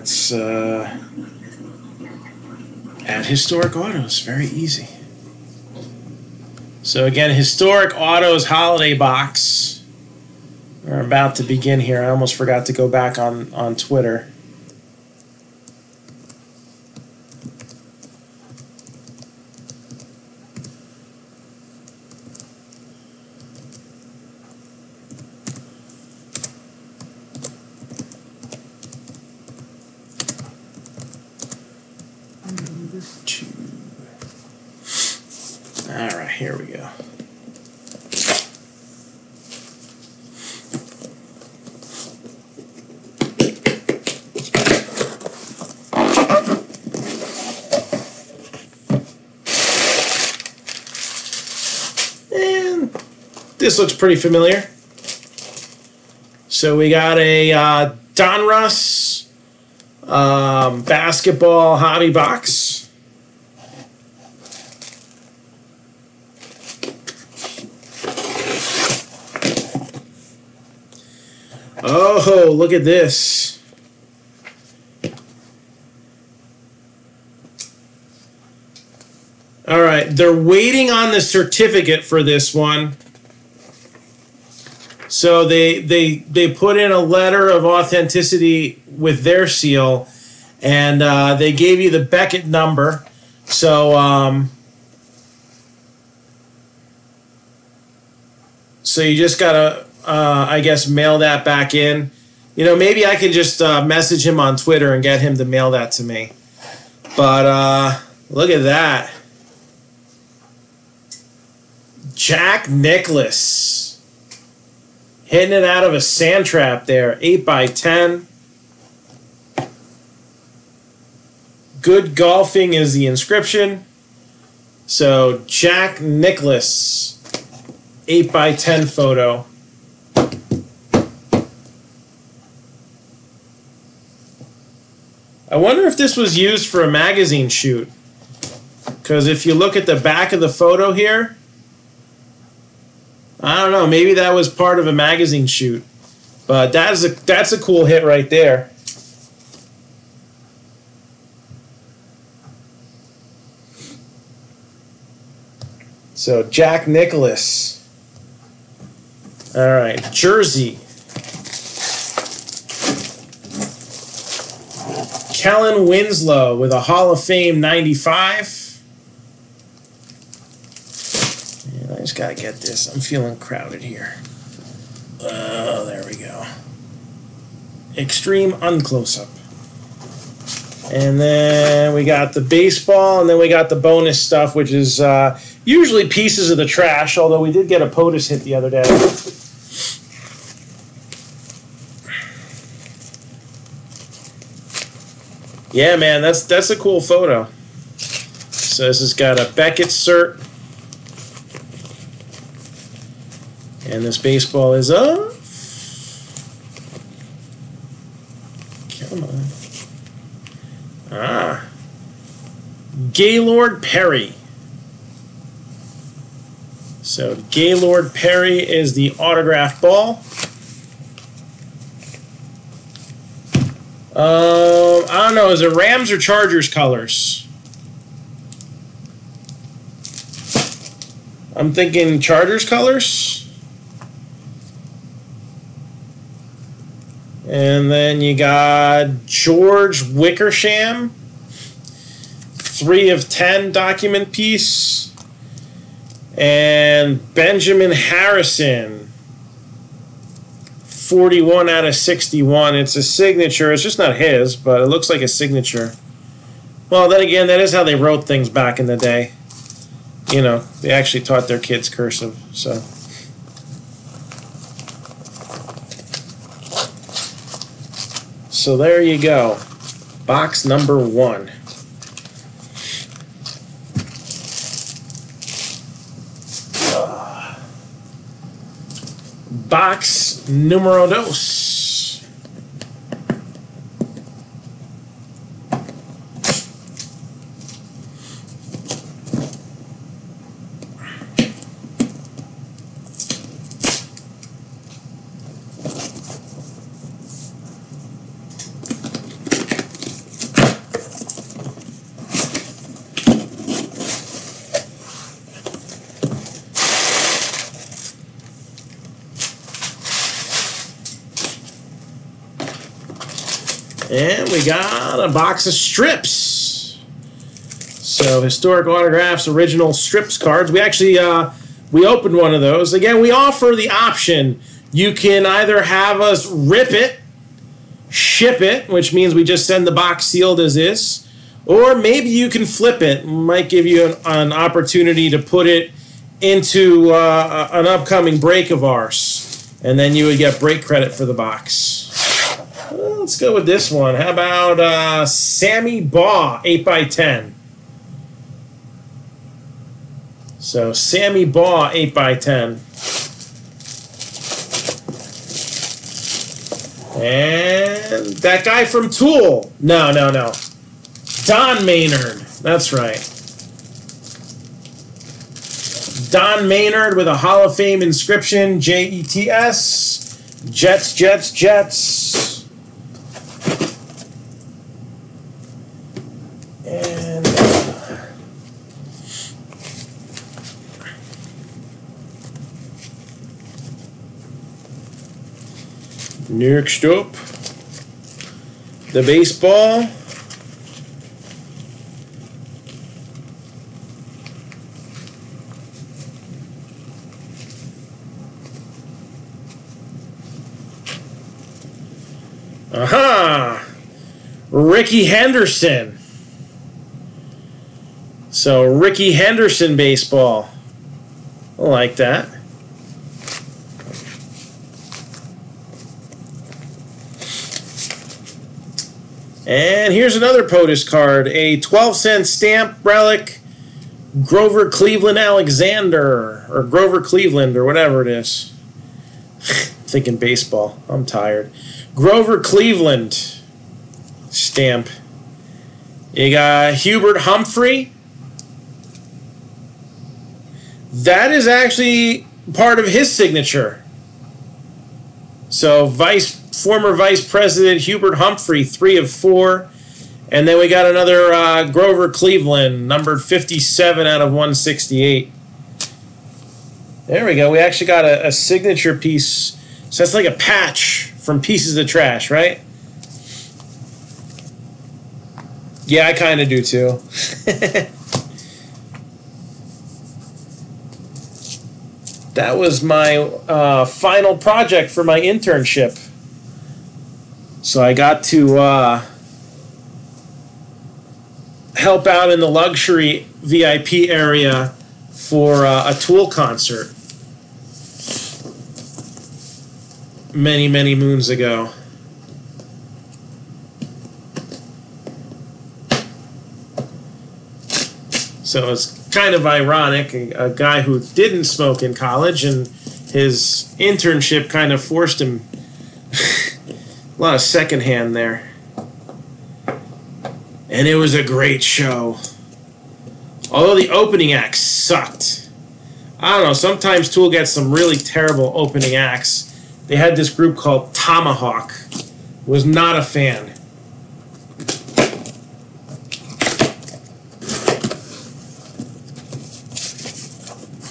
Let's add Historic Autos. Very easy. So again, Historic Autos holiday box. We're about to begin here. I almost forgot to go back on Twitter. All right, here we go. And this looks pretty familiar. So we got a Donruss basketball hobby box. Oh, look at this. All right, they're waiting on the certificate for this one. So they put in a letter of authenticity with their seal, and they gave you the Beckett number. So so you just gotta I guess mail that back in. You know, maybe I can just message him on Twitter and get him to mail that to me. But look at that. Jack Nicklaus. Hitting it out of a sand trap there. 8x10. Good golfing is the inscription. So Jack Nicklaus. 8x10 photo. I wonder if this was used for a magazine shoot. Because if you look at the back of the photo here, I don't know, maybe that was part of a magazine shoot. But that's a cool hit right there. So Jack Nicklaus. All right, jersey. Kellen Winslow with a Hall of Fame 95. And I just got to get this. I'm feeling crowded here. Oh, there we go. Extreme unclose-up. And then we got the baseball, and then we got the bonus stuff, which is usually pieces of the trash, although we did get a POTUS hit the other day. Yeah, man, that's a cool photo. So this has got a Beckett cert. And this baseball is up. Come on. Ah. Gaylord Perry. So Gaylord Perry is the autograph ball. I don't know. Is it Rams or Chargers colors? I'm thinking Chargers colors. And then you got George Wickersham, 3/10 document piece. And Benjamin Harrison, 41/61. It's a signature. It's just not his, but it looks like a signature. Well, then again, that is how they wrote things back in the day. You know, they actually taught their kids cursive, so. So there you go. Box number 1. Box numero dos. And we got a box of strips. So historic autographs, original strips cards. We actually we opened one of those. Again, we offer the option. You can either have us rip it, ship it, which means we just send the box sealed as is, or maybe you can flip it. Might give you an opportunity to put it into an upcoming break of ours, and then you would get break credit for the box. Well, let's go with this one. How about Sammy Baugh, 8x10? So Sammy Baugh, 8x10. And that guy from Tool. No. Don Maynard. That's right. Don Maynard with a Hall of Fame inscription. Jets. Jets. And next up, the baseball. Aha! Ricky Henderson. So Ricky Henderson baseball. I like that. And here's another POTUS card. A 12-cent stamp relic. Grover Cleveland Alexander. Or Grover Cleveland or whatever it is. Thinking baseball. I'm tired. Grover Cleveland stamp. You got Hubert Humphrey. That is actually part of his signature. So former Vice President Hubert Humphrey, 3 of 4. And then we got another Grover Cleveland, numbered 57 out of 168. There we go. We actually got a signature piece. So that's like a patch from Pieces of Trash, right? Yeah, I kind of do too. That was my final project for my internship. So I got to help out in the luxury VIP area for a Tool concert many moons ago. So it's kind of ironic, a guy who didn't smoke in college and his internship kind of forced him a lot of secondhand there. And it was a great show. Although the opening act sucked. I don't know, sometimes Tool gets some really terrible opening acts. They had this group called Tomahawk. Was not a fan.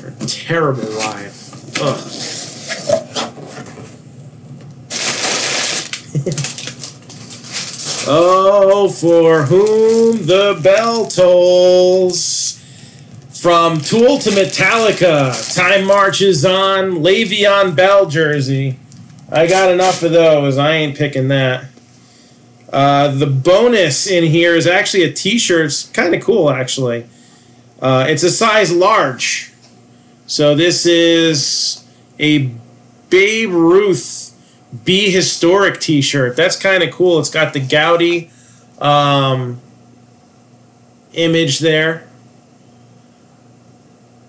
They're terrible live. Ugh. Oh, for whom the bell tolls. From Tool to Metallica, Time Marches On, Le'Veon Bell jersey. I got enough of those. I ain't picking that. The bonus in here is actually a t-shirt. It's kind of cool, actually. It's a size large. So this is a Babe Ruth Be Historic t-shirt. That's kind of cool. It's got the Gowdy image there.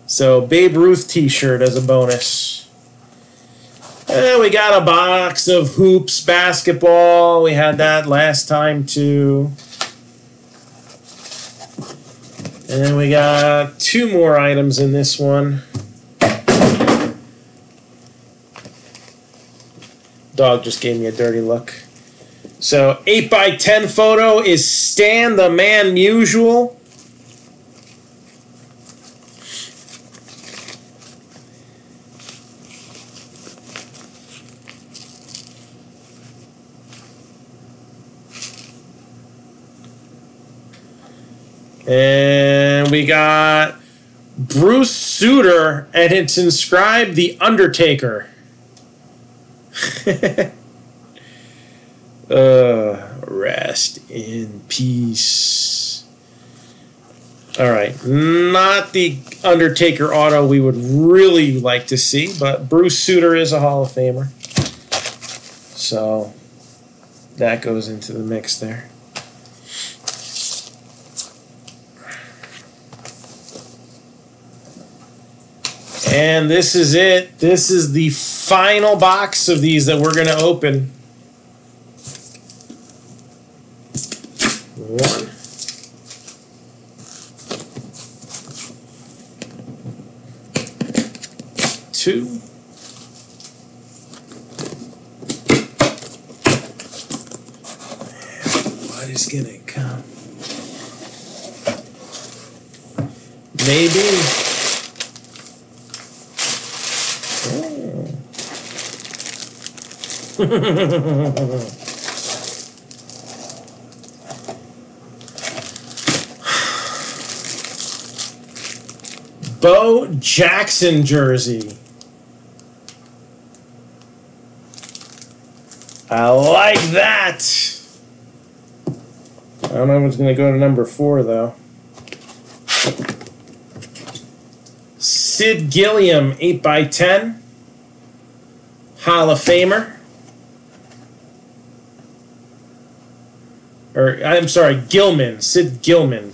So Babe Ruth t-shirt as a bonus. And we got a box of hoops basketball. We had that last time too. And then we got 2 more items in this one. Dog just gave me a dirty look. So 8x10 photo is Stan the Man Musial. And we got Bruce Sutter, and it's inscribed The Undertaker. Rest in peace. All right, not the Undertaker auto we would really like to see, but Bruce Sutter is a Hall of Famer. So that goes into the mix there. And this is it. This is the final box of these that we're going to open. 1, 2, what is going to come? Maybe. Bo Jackson jersey. I like that. I don't know if it's going to go to number 4, though. Sid Gilliam, 8x10. Hall of Famer. Or, I'm sorry, Gilman. Sid Gilman.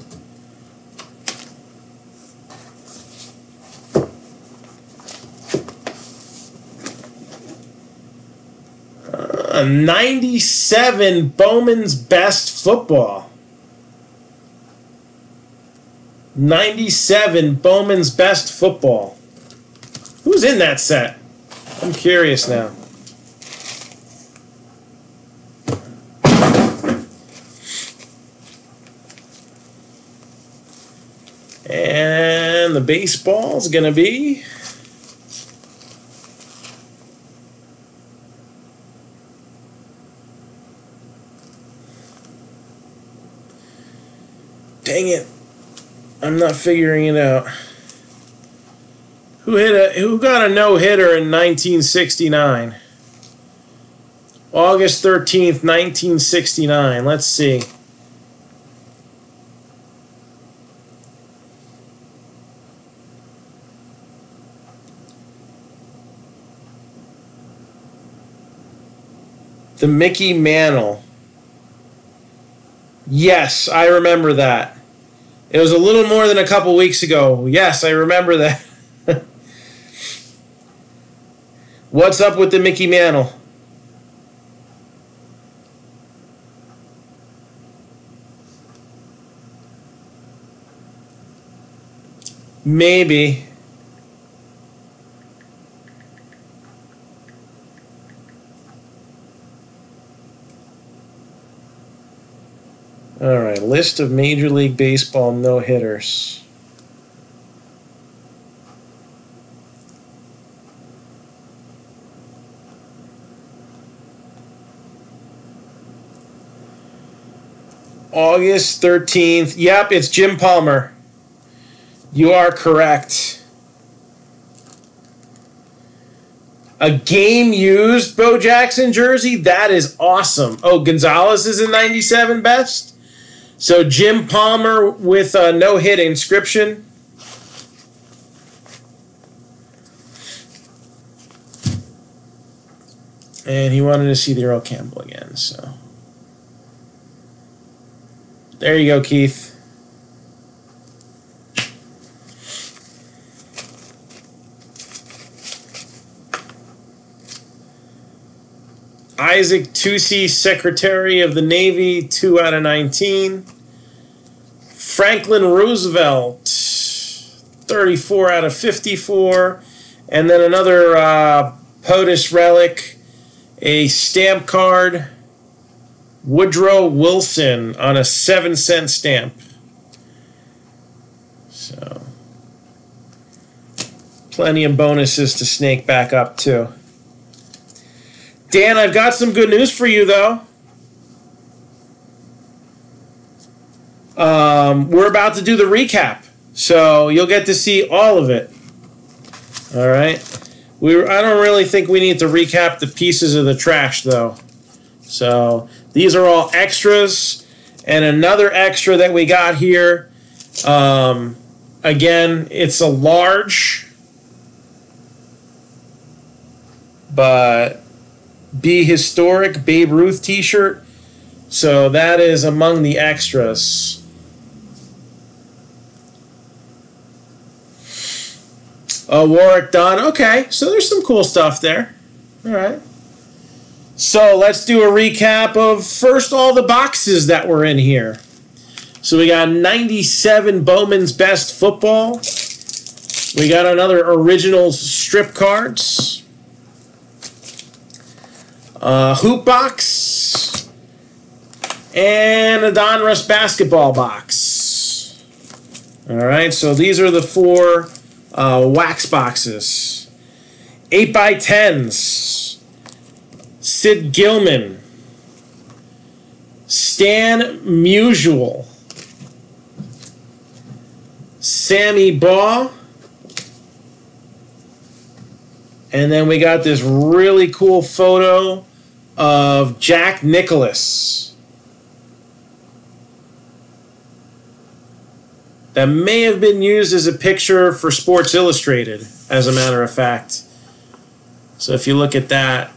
A 97 Bowman's Best Football. 97 Bowman's Best Football. Who's in that set? I'm curious now. And the baseball's going to be... Dang it. I'm not figuring it out. Who got a no-hitter in 1969? August 13th, 1969. Let's see. The Mickey Mantle. Yes, I remember that. It was a little more than a couple weeks ago. Yes, I remember that. What's up with the Mickey Mantle? Maybe. All right, list of Major League Baseball no-hitters. August 13th. Yep, it's Jim Palmer. You are correct. A game-used Bo Jackson jersey? That is awesome. Oh, Gonzalez is in 97 best? So Jim Palmer with a no-hit inscription. And he wanted to see the Earl Campbell again, so. There you go, Keith. Isaac Tucci, Secretary of the Navy, 2 out of 19. Franklin Roosevelt, 34 out of 54. And then another POTUS relic, a stamp card, Woodrow Wilson on a 7-cent stamp. So, plenty of bonuses to snake back up, too. Dan, I've got some good news for you, though. we're about to do the recap. So you'll get to see all of it. All right. I don't really think we need to recap the pieces of the trash, though. So these are all extras. And another extra that we got here, again, it's a large, but Be Historic Babe Ruth t-shirt. So that is among the extras. Marc-Down. Okay, so there's some cool stuff there. All right. So let's do a recap of first all the boxes that were in here. So we got 97 Bowman's Best Football. We got another Originals strip cards. Hoop box. And a Donruss basketball box. All right, so these are the 4 wax boxes. 8x10s. Sid Gilman. Stan Musial. Sammy Baugh. And then we got this really cool photo of Jack Nicklaus. That may have been used as a picture for Sports Illustrated, as a matter of fact. So if you look at that.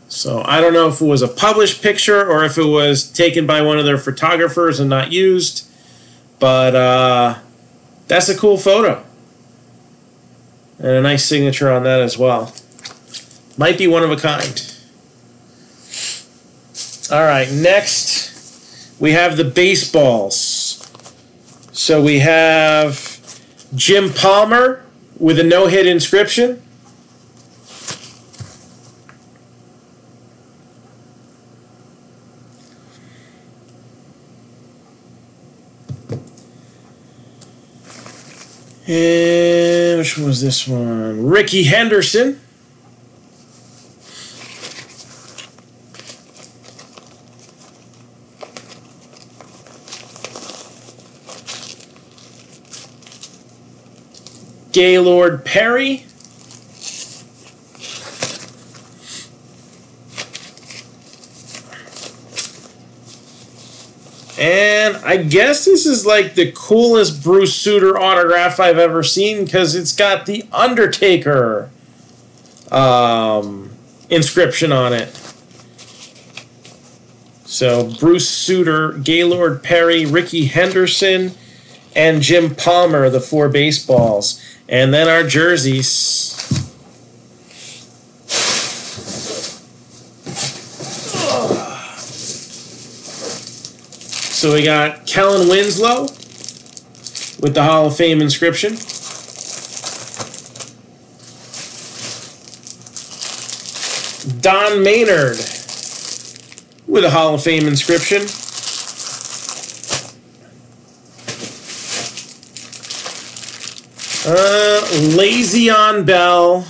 So I don't know if it was a published picture or if it was taken by one of their photographers and not used. But that's a cool photo. And a nice signature on that as well. Might be one of a kind. All right, next we have the baseballs. So we have Jim Palmer with a no-hit inscription. And which one was this one? Ricky Henderson. Gaylord Perry. And I guess this is like the coolest Bruce Sutter autograph I've ever seen because it's got the Undertaker inscription on it. So Bruce Sutter, Gaylord Perry, Ricky Henderson, and Jim Palmer, the 4 baseballs. And then our jerseys. So we got Kellen Winslow with the Hall of Fame inscription. Don Maynard with a Hall of Fame inscription. Le'Veon Bell.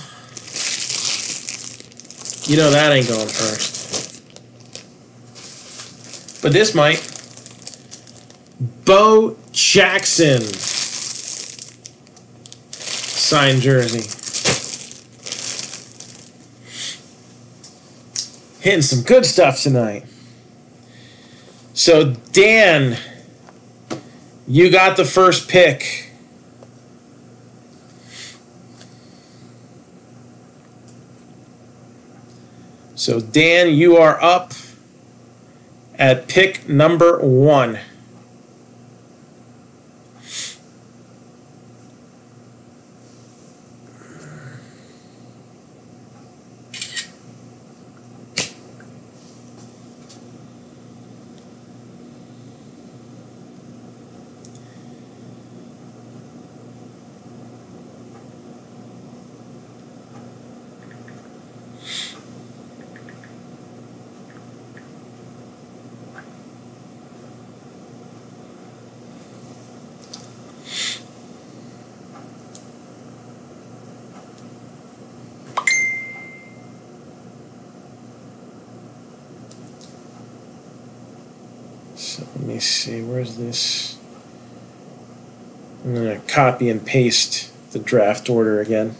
You know that ain't going first. But this might. Bo Jackson. Signed jersey. Hitting some good stuff tonight. So, Dan, you got the first pick. So, Dan, you are up at pick number 1. So let me see, where's this? I'm going to copy and paste the draft order again.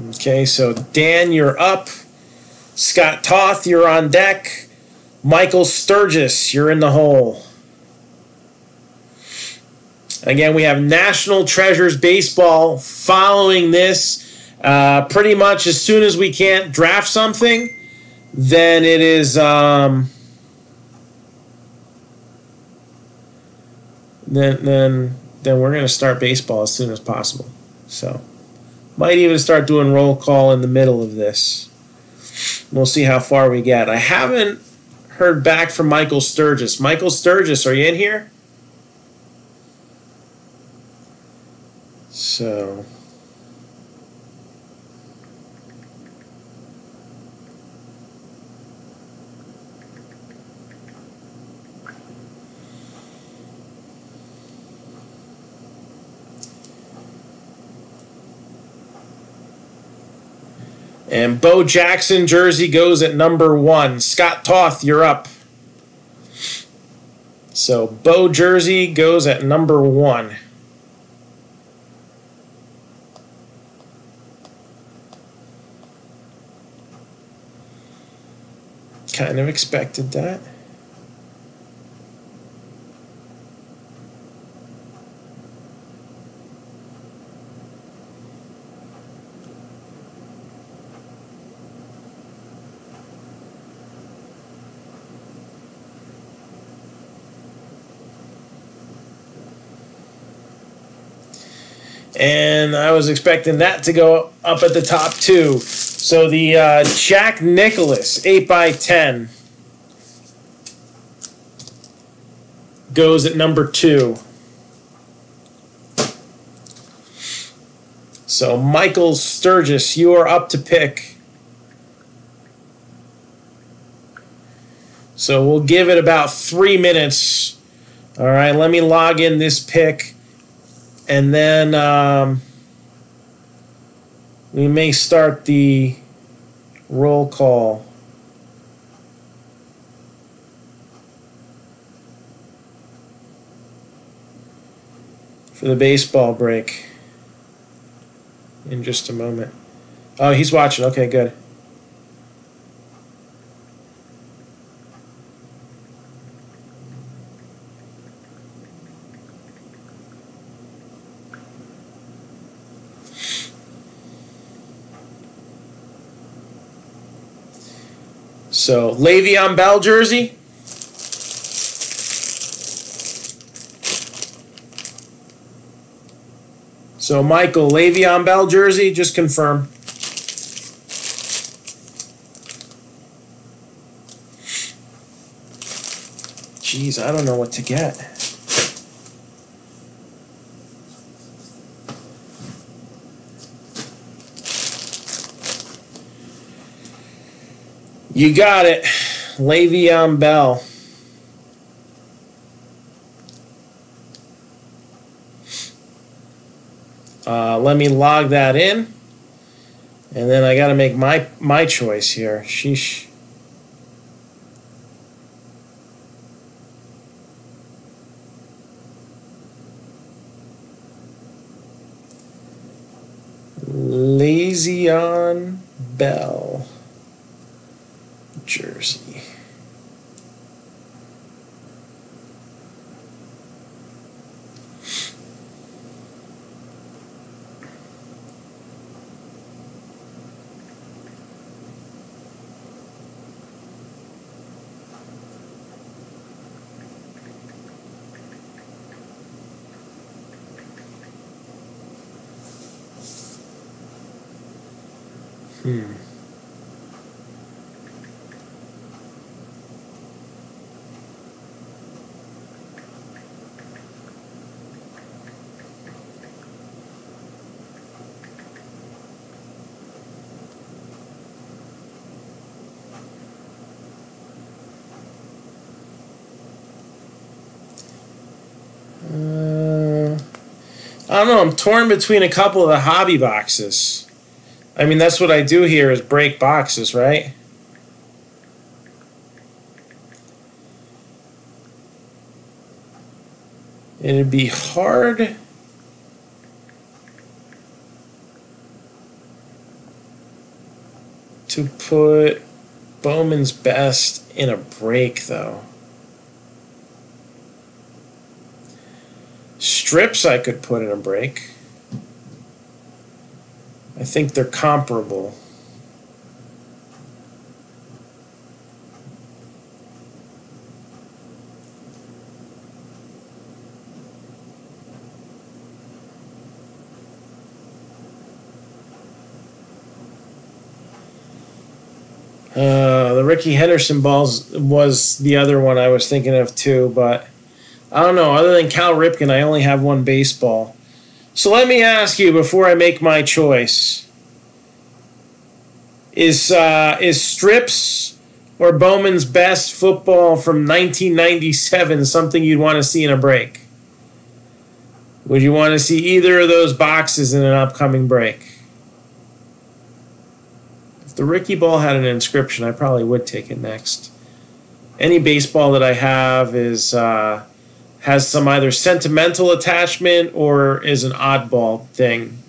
Okay, so Dan, you're up. Scott Toth, you're on deck. Michael Sturgis, you're in the hole. Again, we have National Treasures Baseball following this. Pretty much as soon as we can't draft something, then it is then we're going to start baseball as soon as possible. So might even start doing roll call in the middle of this. We'll see how far we get. I haven't heard back from Michael Sturgis. Michael Sturgis, are you in here? So and Bo Jackson jersey goes at number 1. Scott Toth, you're up. So Bo jersey goes at number 1. Kind of expected that. And I was expecting that to go up at the top too. So the Jack Nicklaus 8x10 goes at number 2. So Michael Sturgis, you are up to pick. So we'll give it about 3 minutes. All right, let me log in this pick. And then we may start the roll call. For the baseball break in just a moment. Oh, he's watching. Okay, good. So, Le'Veon Bell jersey. So, Michael, Le'Veon Bell jersey, just confirm. Jeez, I don't know what to get. You got it. Le'Veon Bell. Let me log that in. And then I got to make my choice here. Sheesh. Le'Veon Bell jersey. I don't know. I'm torn between a couple of the hobby boxes. I mean, that's what I do here is break boxes, right? It'd be hard to put Bowman's Best in a break, though. Strips I could put in a break. I think they're comparable. The Ricky Henderson balls was the other one I was thinking of too, but I don't know. Other than Cal Ripken, I only have one baseball. So let me ask you before I make my choice: Is Strips or Bowman's Best football from 1997 something you'd want to see in a break? Would you want to see either of those boxes in an upcoming break? If the Ricky ball had an inscription, I probably would take it next. Any baseball that I have is has some either sentimental attachment or is an oddball thing.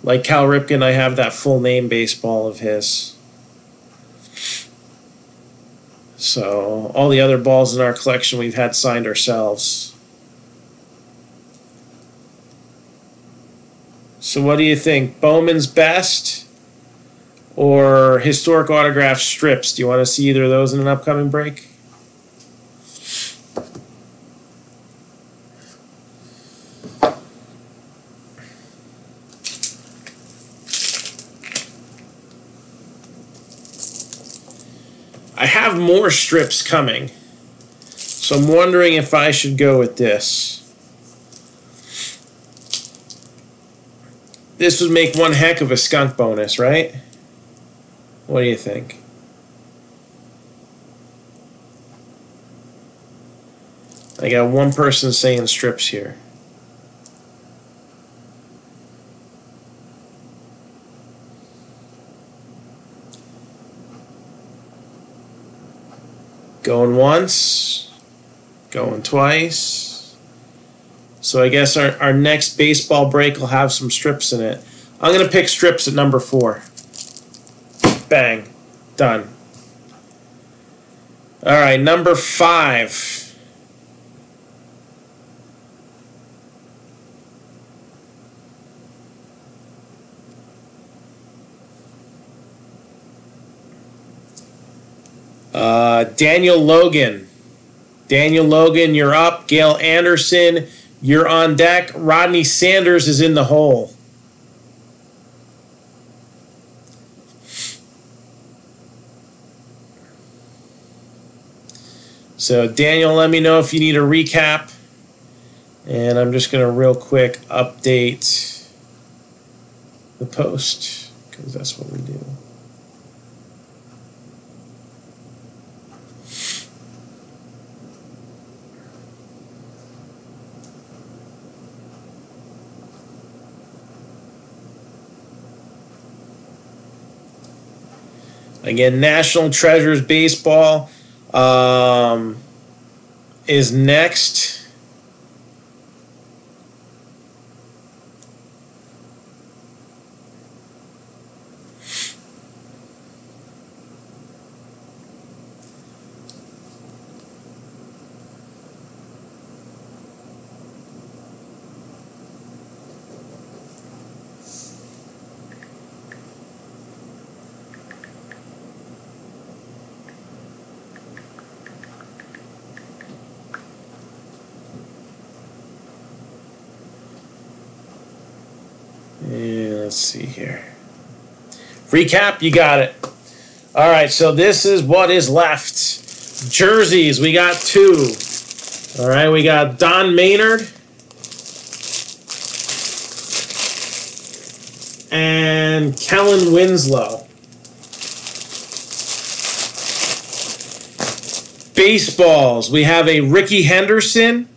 Like Cal Ripken, I have that full name baseball of his. So all the other balls in our collection we've had signed ourselves. So what do you think? Bowman's Best or historic autograph strips? Do you want to see either of those in an upcoming break? I have more strips coming, so I'm wondering if I should go with this. This would make one heck of a skunk bonus, right? What do you think? I got one person saying strips here. Going once, going twice. So I guess our next baseball break will have some strips in it. I'm going to pick strips at number 4. Bang. Done. All right, number 5. Daniel Logan. Daniel Logan, you're up. Gail Anderson, you're on deck. Rodney Sanders is in the hole. So, Daniel, let me know if you need a recap. And I'm just going to real quick update the post, because that's what we do. Again, National Treasures Baseball is next. Let's see here. Recap, you got it. All right, so this is what is left. Jerseys, we got 2. All right, we got Don Maynard and Kellen Winslow. Baseballs, we have a Ricky Henderson.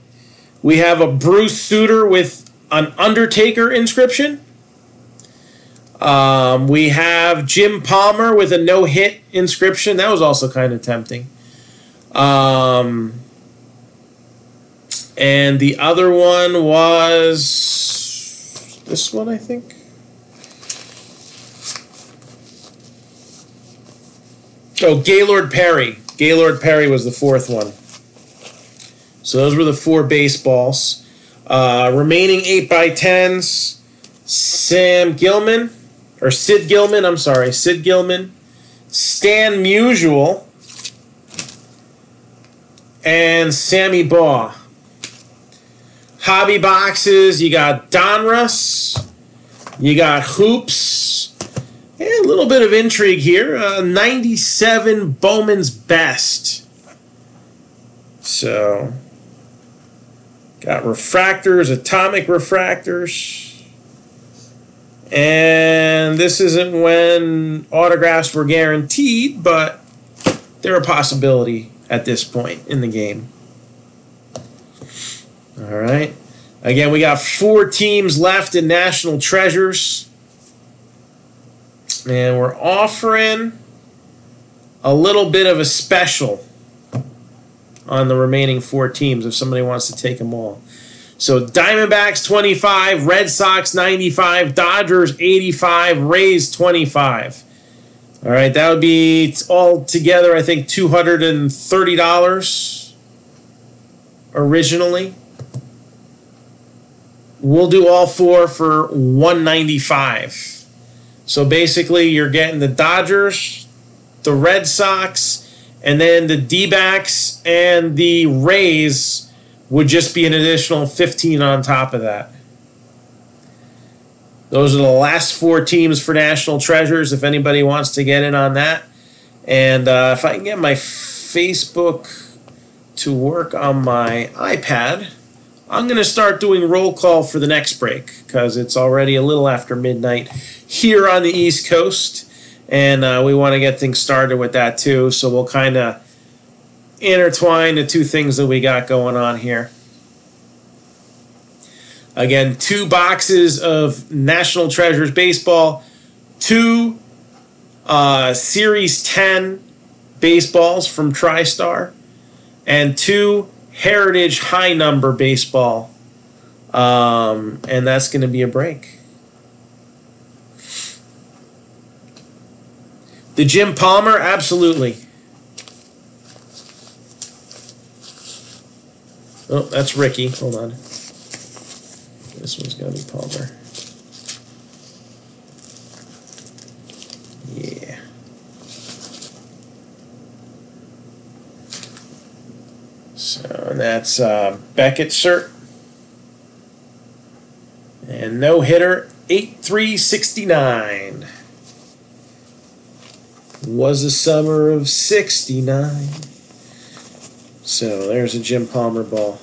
We have a Bruce Sutter with an Undertaker inscription. We have Jim Palmer with a no-hit inscription. That was also kind of tempting. And the other one was this one, I think. Oh, Gaylord Perry. Gaylord Perry was the fourth one. So those were the 4 baseballs. Remaining 8x10s, Sid Gilman, Stan Musial, and Sammy Baugh. Hobby boxes, you got Donruss, you got Hoops, and a little bit of intrigue here. 97 Bowman's Best. So, got refractors, atomic refractors. And this isn't when autographs were guaranteed, but they're a possibility at this point in the game. All right. Again, we got 4 teams left in National Treasures. And we're offering a little bit of a special on the remaining 4 teams if somebody wants to take them all. So Diamondbacks 25, Red Sox 95, Dodgers 85, Rays 25. All right, that would be all together, I think, $230 originally. We'll do all 4 for $195. So basically, you're getting the Dodgers, the Red Sox, and then the D-backs and the Rays would just be an additional $15 on top of that. Those are the last 4 teams for National Treasures, if anybody wants to get in on that. And if I can get my Facebook to work on my iPad, I'm going to start doing roll call for the next break because it's already a little after midnight here on the East Coast. And we want to get things started with that too. So we'll kind of intertwine the 2 things that we got going on here. Again, 2 boxes of National Treasures baseball, 2 Series 10 baseballs from TriStar, and 2 Heritage high number baseball. And that's going to be a break. The Jim Palmer, absolutely. Oh, that's Ricky. Hold on. This one's got to be Palmer. Yeah. So that's Beckett cert. And no hitter, 8/3/69. Was a summer of 69. So there's a Jim Palmer ball.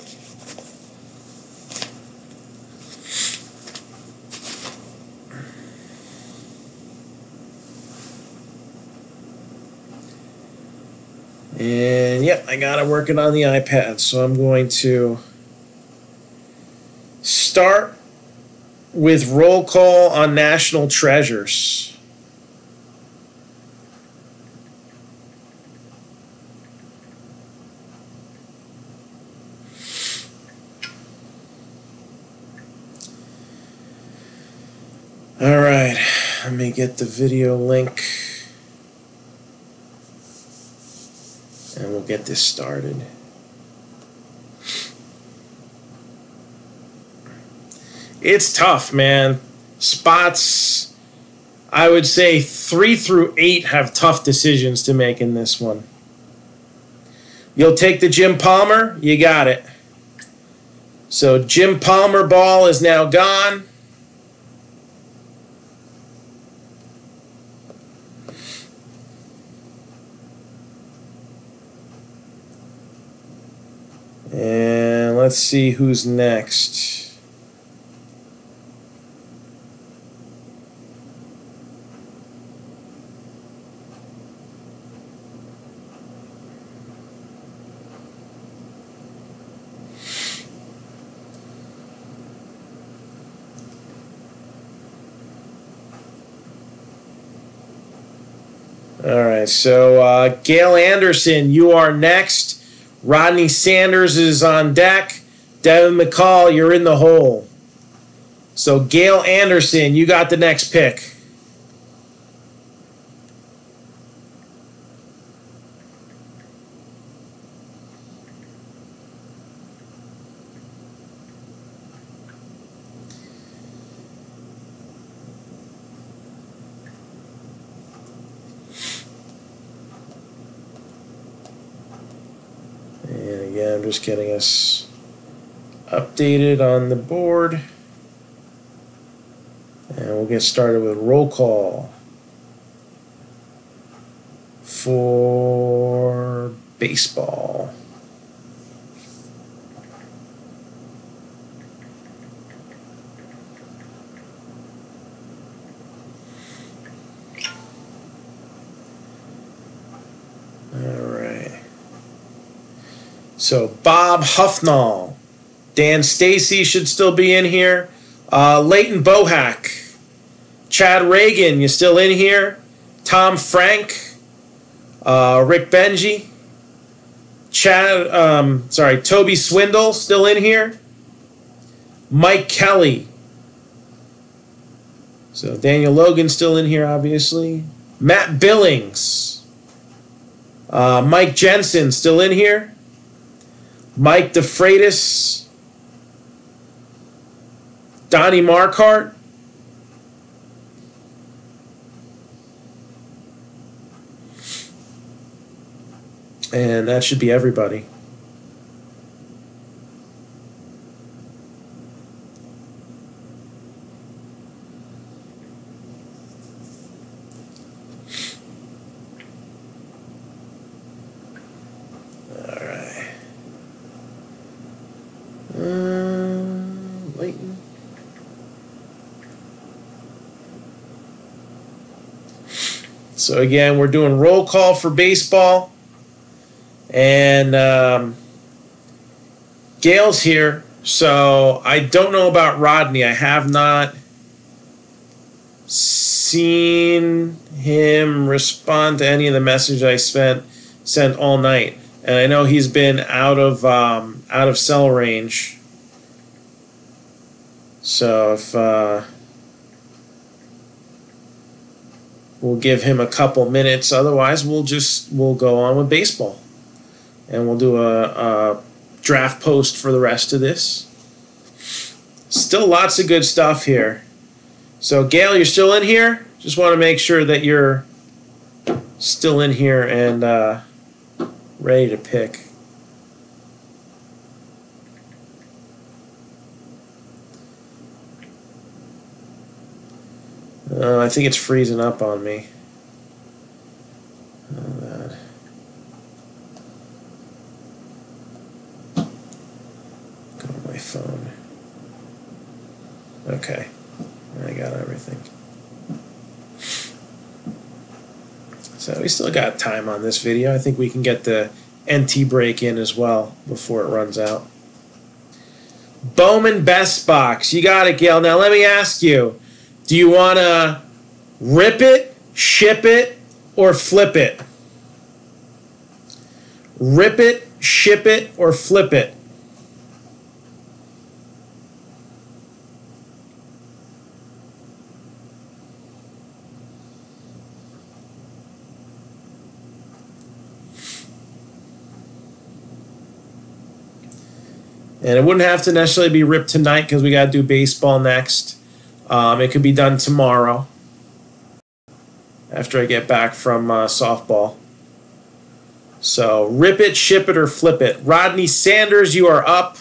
And yep, I got it working on the iPad. So I'm going to start with roll call on National Treasures. All right, let me get the video link and we'll get this started. It's tough, man. Spots, I would say 3 through 8 have tough decisions to make in this one. You'll take the Jim Palmer, you got it. So Jim Palmer ball is now gone. And let's see who's next. All right, so Gail Anderson, you are next. Rodney Sanders is on deck. Devin McCall, you're in the hole. So Gail Anderson, you got the next pick. And again, I'm just getting us updated on the board. And we'll get started with roll call for baseball. All right. So Bob Huffnall, Dan Stacy should still be in here. Leighton Bohack, Chad Reagan, you still in here? Tom Frank, Rick Benji, Toby Swindle still in here. Mike Kelly. So Daniel Logan still in here, obviously. Matt Billings. Mike Jensen still in here. Mike DeFreitas. Donnie Marquardt. And that should be everybody. All right. Leighton. So again, we're doing roll call for baseball. And Gail's here, so I don't know about Rodney. I have not seen him respond to any of the messages I sent all night, and I know he's been out of cell range. So if we'll give him a couple minutes, otherwise we'll go on with baseball. And we'll do a draft post for the rest of this. Still lots of good stuff here. So, Gail, you're still in here? Just want to make sure that you're still in here and ready to pick. I think it's freezing up on me. Phone. Okay, I got everything. So we still got time on this video. I think we can get the NT break in as well before it runs out. Bowman Best Box. You got it, Gail. Now let me ask you, do you want to rip it, ship it, or flip it? Rip it, ship it, or flip it? And it wouldn't have to necessarily be ripped tonight because we got to do baseball next. It could be done tomorrow after I get back from softball. So rip it, ship it, or flip it. Rodney Sanders, you are up.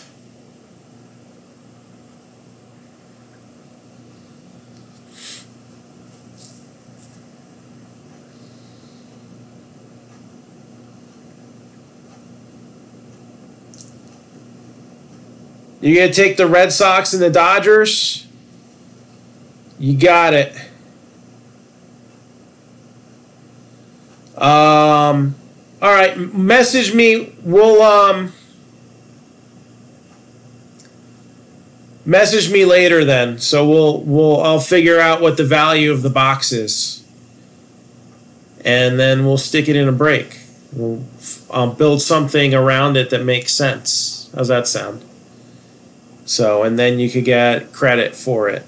You gonna take the Red Sox and the Dodgers? You got it. All right, message me. We'll message me later then. So I'll figure out what the value of the box is. and then we'll stick it in a break. We'll build something around it that makes sense. How's that sound? So, and then you could get credit for it.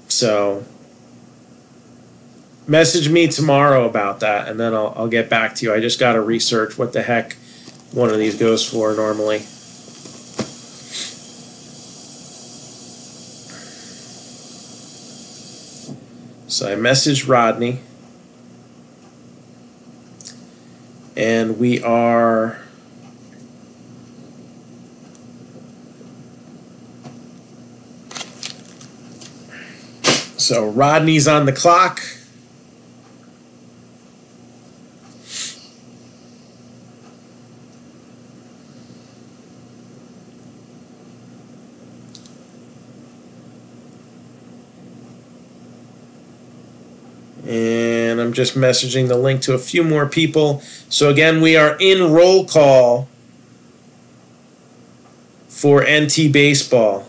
So, message me tomorrow about that, and then I'll get back to you. I just got to research what the heck one of these goes for normally. So I messaged Rodney, and we are so Rodney's on the clock. And I'm just messaging the link to a few more people. So again, we are in roll call for NT Baseball.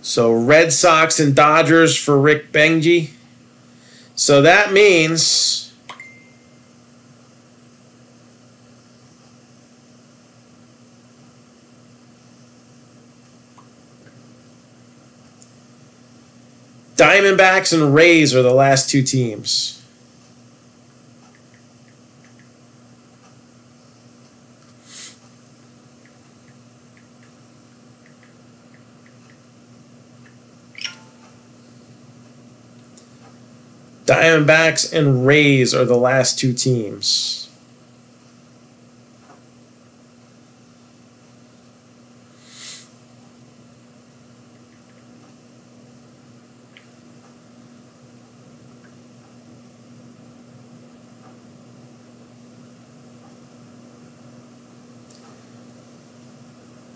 So Red Sox and Dodgers for Rick Benji. So that means Diamondbacks and Rays are the last two teams. Diamondbacks and Rays are the last two teams.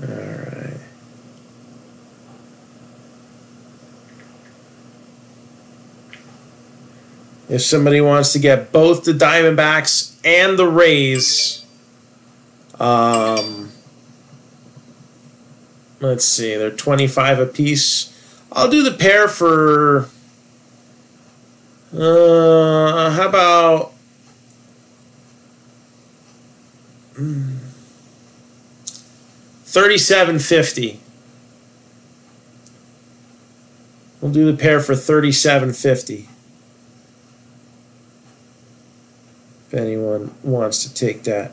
All right. If somebody wants to get both the Diamondbacks and the Rays, let's see, they're 25 apiece. I'll do the pair for, how about, $37.50. We'll do the pair for $37.50. If anyone wants to take that.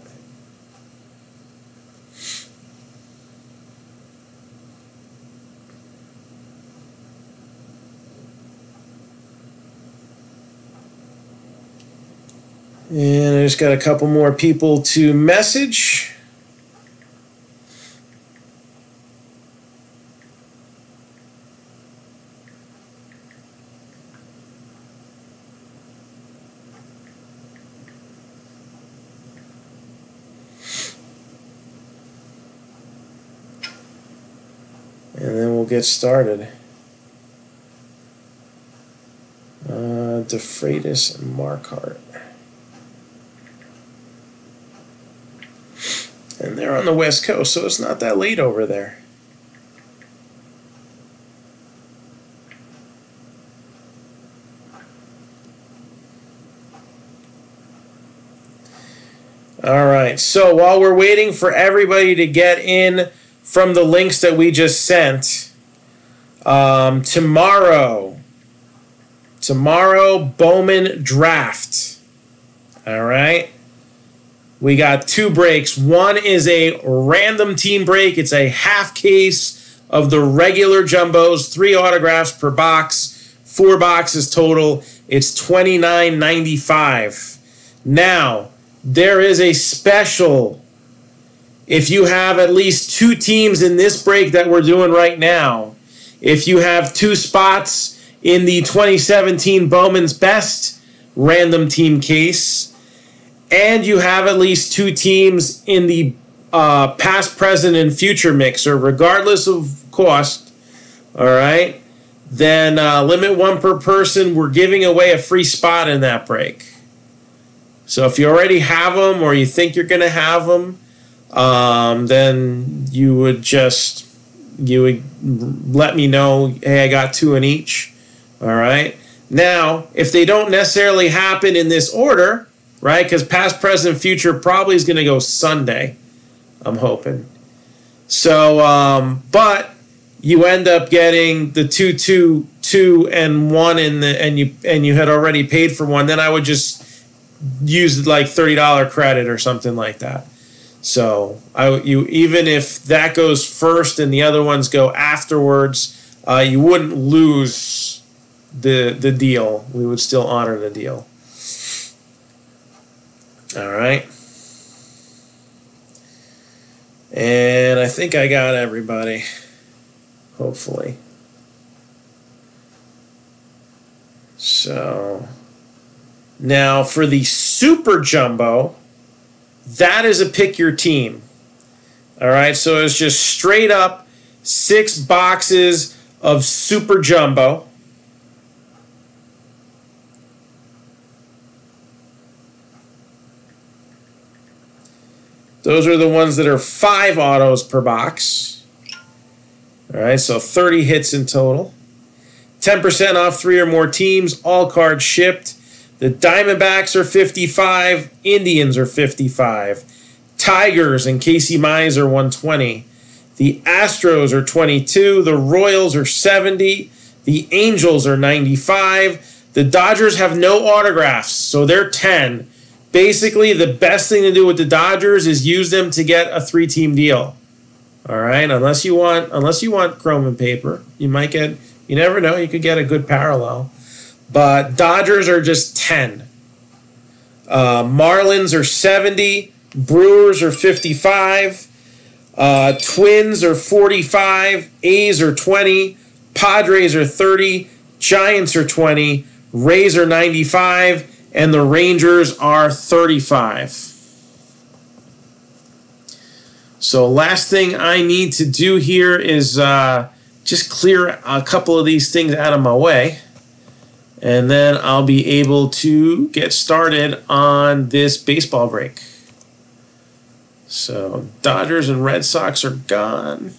And I just got a couple more people to message. And then we'll get started. DeFreitas and Marquardt. And they're on the West Coast, so it's not that late over there. All right, so while we're waiting for everybody to get in from the links that we just sent, tomorrow, Bowman draft. All right. We got two breaks. One is a random team break. It's a half case of the regular jumbos, 3 autographs per box, 4 boxes total. It's $29.95. Now, there is a special. If you have at least 2 teams in this break that we're doing right now, if you have 2 spots in the 2017 Bowman's Best random team case, and you have at least 2 teams in the past, present, and future mixer, regardless of cost, all right, then limit 1 per person. We're giving away a free spot in that break. So if you already have them or you think you're going to have them, then you would let me know, hey, I got 2 in each, all right? Now, if they don't necessarily happen in this order, right, because past, present, future probably is going to go Sunday, I'm hoping. So, but you end up getting the 2, 2, 2, and 1 and you had already paid for one, then I would just use like $30 credit or something like that. So even if that goes first and the other ones go afterwards, you wouldn't lose the deal. We would still honor the deal. All right. And I think I got everybody, hopefully. So now for the Super Jumbo, that is a pick your team. All right, so it's just straight up 6 boxes of Super Jumbo. Those are the ones that are 5 autos per box. All right, so 30 hits in total. 10% off 3 or more teams, all cards shipped. The Diamondbacks are 55, Indians are 55. Tigers and Casey Mize are 120. The Astros are 22, the Royals are 70, the Angels are 95. The Dodgers have no autographs, so they're 10. Basically, the best thing to do with the Dodgers is use them to get a 3-team deal. All right, unless you want chrome and paper, you might get. You never know. You could get a good parallel, but Dodgers are just 10. Marlins are 70. Brewers are 55. Twins are 45. A's are 20. Padres are 30. Giants are 20. Rays are 95. And the Rangers are 35. So last thing I need to do here is just clear a couple of these things out of my way. And then I'll be able to get started on this baseball break. So Dodgers and Red Sox are gone.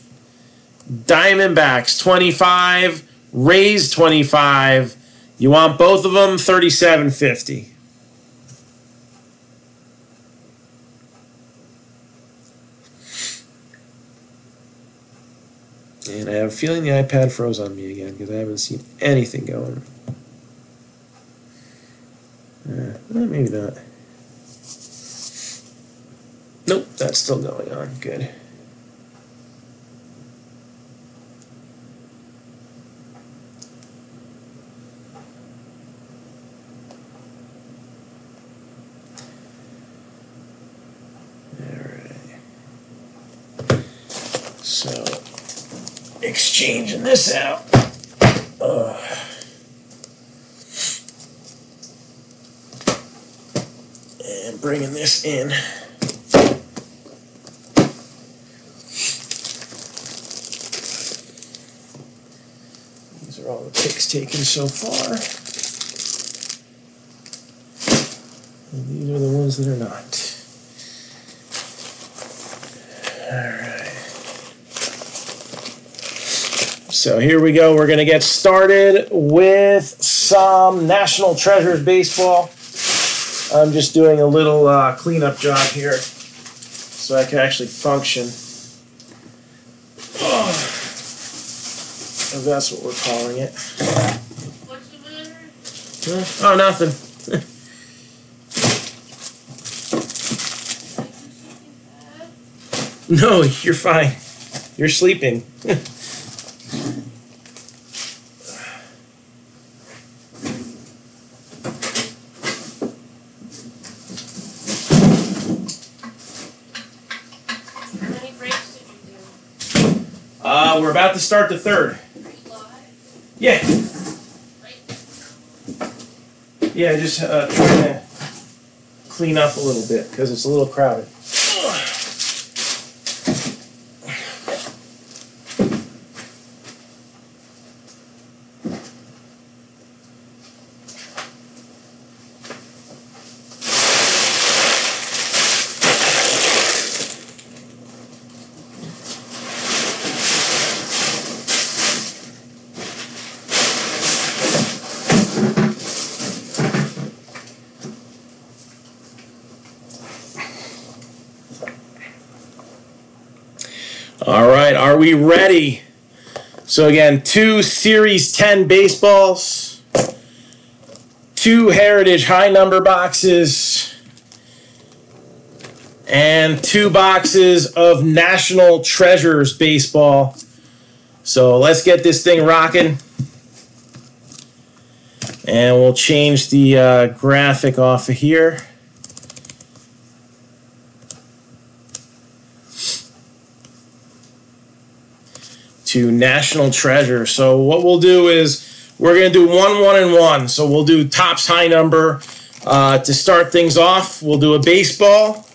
Diamondbacks 25. Rays 25. You want both of them, $37.50. And I have a feeling the iPad froze on me again because I haven't seen anything going. Maybe not. Nope, that's still going on. Good. So, exchanging this out. And bringing this in. These are all the picks taken so far. And these are the ones that are not. All right. So here we go. We're going to get started with some National Treasures baseball. I'm just doing a little cleanup job here so I can actually function. If that's what we're calling it. What's the matter? Oh, nothing. No, you're fine. You're sleeping. We're about to start the third. Yeah. Yeah, just trying to clean up a little bit because it's a little crowded. All right, are we ready? So again, 2 Series 10 baseballs, 2 Heritage high number boxes, and 2 boxes of National Treasures baseball. So let's get this thing rocking. And we'll change the graphic off of here. To National Treasure. So what we'll do is we're going to do 1, 1, and 1. So we'll do Topps high number to start things off. We'll do a baseball,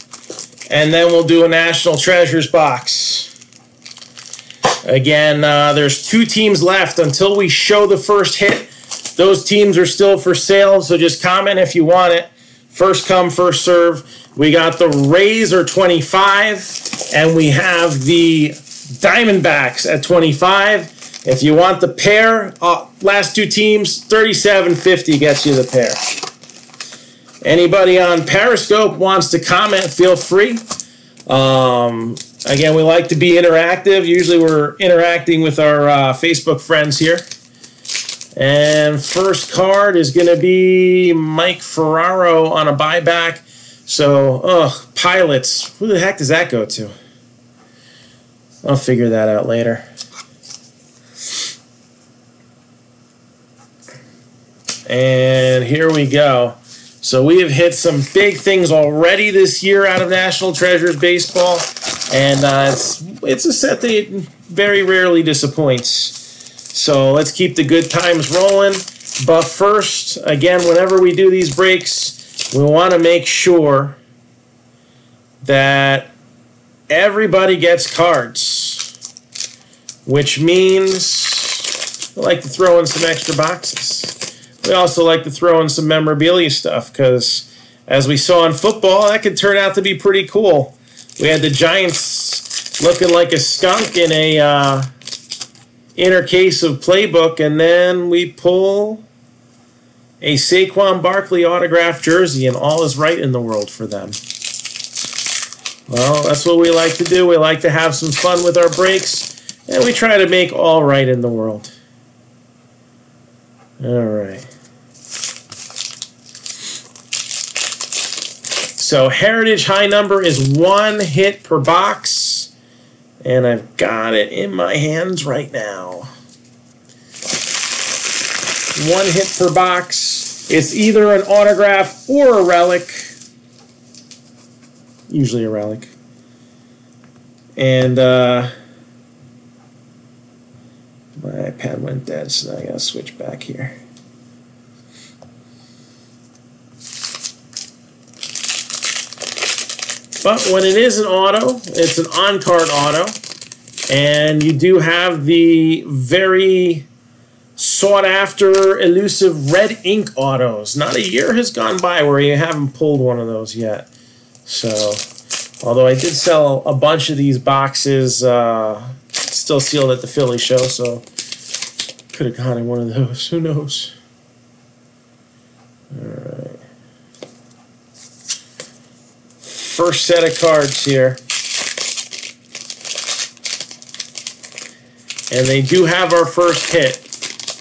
and then we'll do a National Treasures box. Again, there's 2 teams left until we show the first hit. Those teams are still for sale, so just comment if you want it. First come, first serve. We got the Rays are 25, and we have the Diamondbacks at 25. If you want the pair, last 2 teams, $37.50 gets you the pair. Anybody on Periscope wants to comment, feel free. Again, we like to be interactive. Usually we're interacting with our Facebook friends here. And first card is going to be Mike Ferraro on a buyback. So, Pilots. Who the heck does that go to? I'll figure that out later. And here we go. So we have hit some big things already this year out of National Treasures baseball. And it's a set that very rarely disappoints. So let's keep the good times rolling. But first, again, whenever we do these breaks, we want to make sure that everybody gets cards, which means we like to throw in some extra boxes. We also like to throw in some memorabilia stuff because, as we saw in football, that could turn out to be pretty cool. We had the Giants looking like a skunk in a inner case of Playbook, and then we pull a Saquon Barkley autographed jersey, and all is right in the world for them. Well, that's what we like to do. We like to have some fun with our breaks, and we try to make all right in the world. All right. So Heritage high number is 1 hit per box, and I've got it in my hands right now. 1 hit per box. It's either an autograph or a relic. Usually a relic. And my iPad went dead, so now I gotta switch back here. But when it is an auto, it's an on-card auto. And you do have the very sought-after, elusive red ink autos. Not a year has gone by where you haven't pulled one of those yet. So, although I did sell a bunch of these boxes, still sealed at the Philly show, so could have gotten one of those. Who knows? All right. First set of cards here. And they do have our first hit.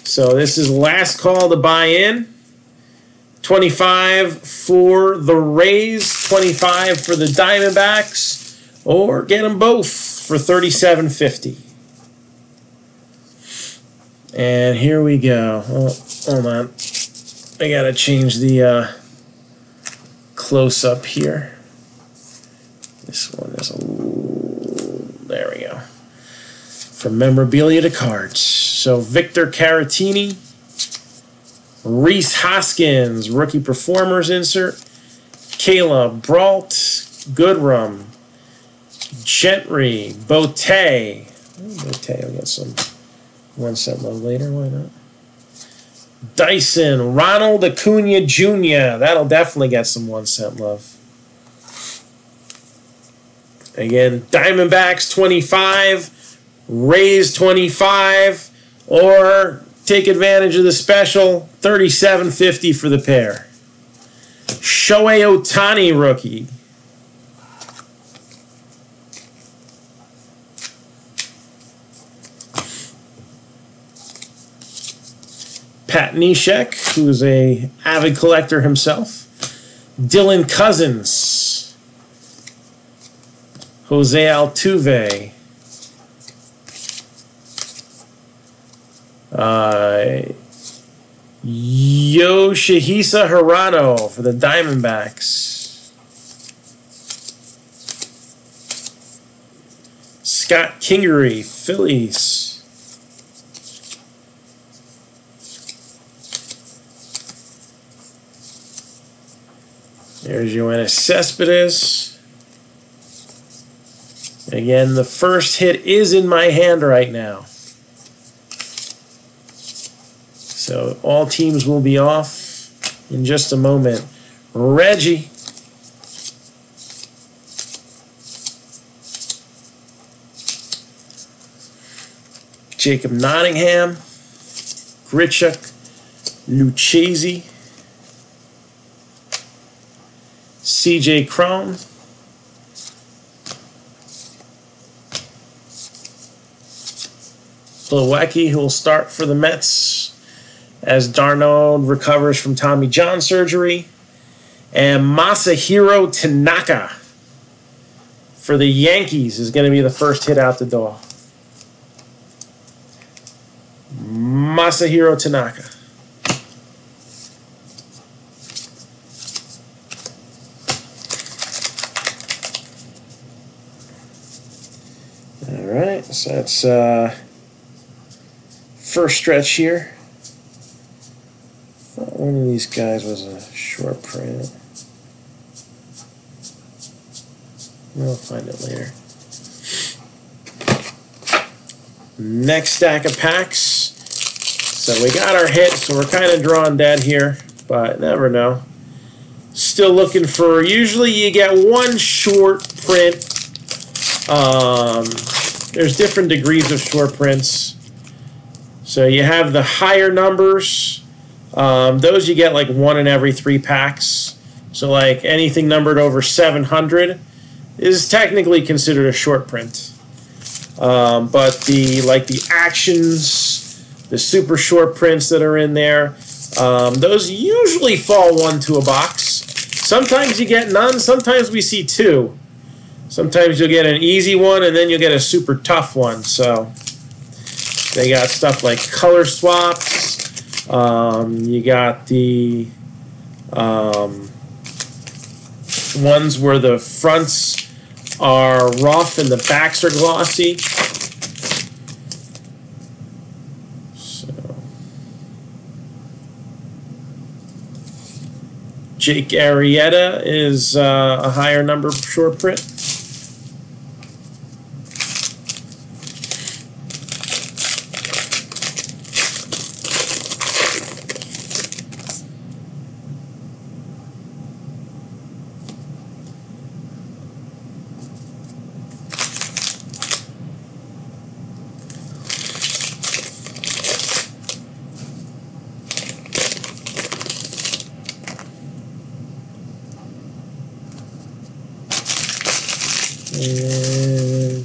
So this is last call to buy in. 25 for the Rays, 25 for the Diamondbacks, or get them both for $37.50. And here we go. Oh, hold on. I gotta change the close-up here. This one is there we go. From memorabilia to cards. So Victor Caratini, Reese Hoskins, rookie performers insert, Caleb Brault, Goodrum, Gentry, Bote. I'll get some 1 cent love later, why not? Dyson, Ronald Acuna Jr. That'll definitely get some 1 cent love. Again, Diamondbacks 25, Rays 25, or take advantage of the special, $37.50 for the pair. Shohei Ohtani rookie. Pat Neshek, who's a avid collector himself. Dylan Cousins. Jose Altuve. Yoshihisa Hirano for the Diamondbacks. Scott Kingery, Phillies. There's Yoenis Cespedes. Again, the first hit is in my hand right now. So all teams will be off in just a moment. Reggie. Jacob Nottingham. Grichuk. Lucchesi. CJ Cron. Plawecki, who will start for the Mets as Darnold recovers from Tommy John surgery. And Masahiro Tanaka for the Yankees is going to be the first hit out the door. Masahiro Tanaka. All right, so that's first stretch here. I thought one of these guys was a short print. We'll find it later. Next stack of packs. So we got our hit, so we're kind of drawn dead here, but never know. Still looking for, usually you get one short print. There's different degrees of short prints. So you have the higher numbers. Those you get like 1 in every 3 packs. So like anything numbered over 700 is technically considered a short print. But the actions, the super short prints that are in there, those usually fall 1 to a box. Sometimes you get none. Sometimes we see 2. Sometimes you'll get an easy one, and then you'll get a super tough one. So they got stuff like color swaps. You got the ones where the fronts are rough and the backs are glossy. So Jake Arrieta is a higher number short print. And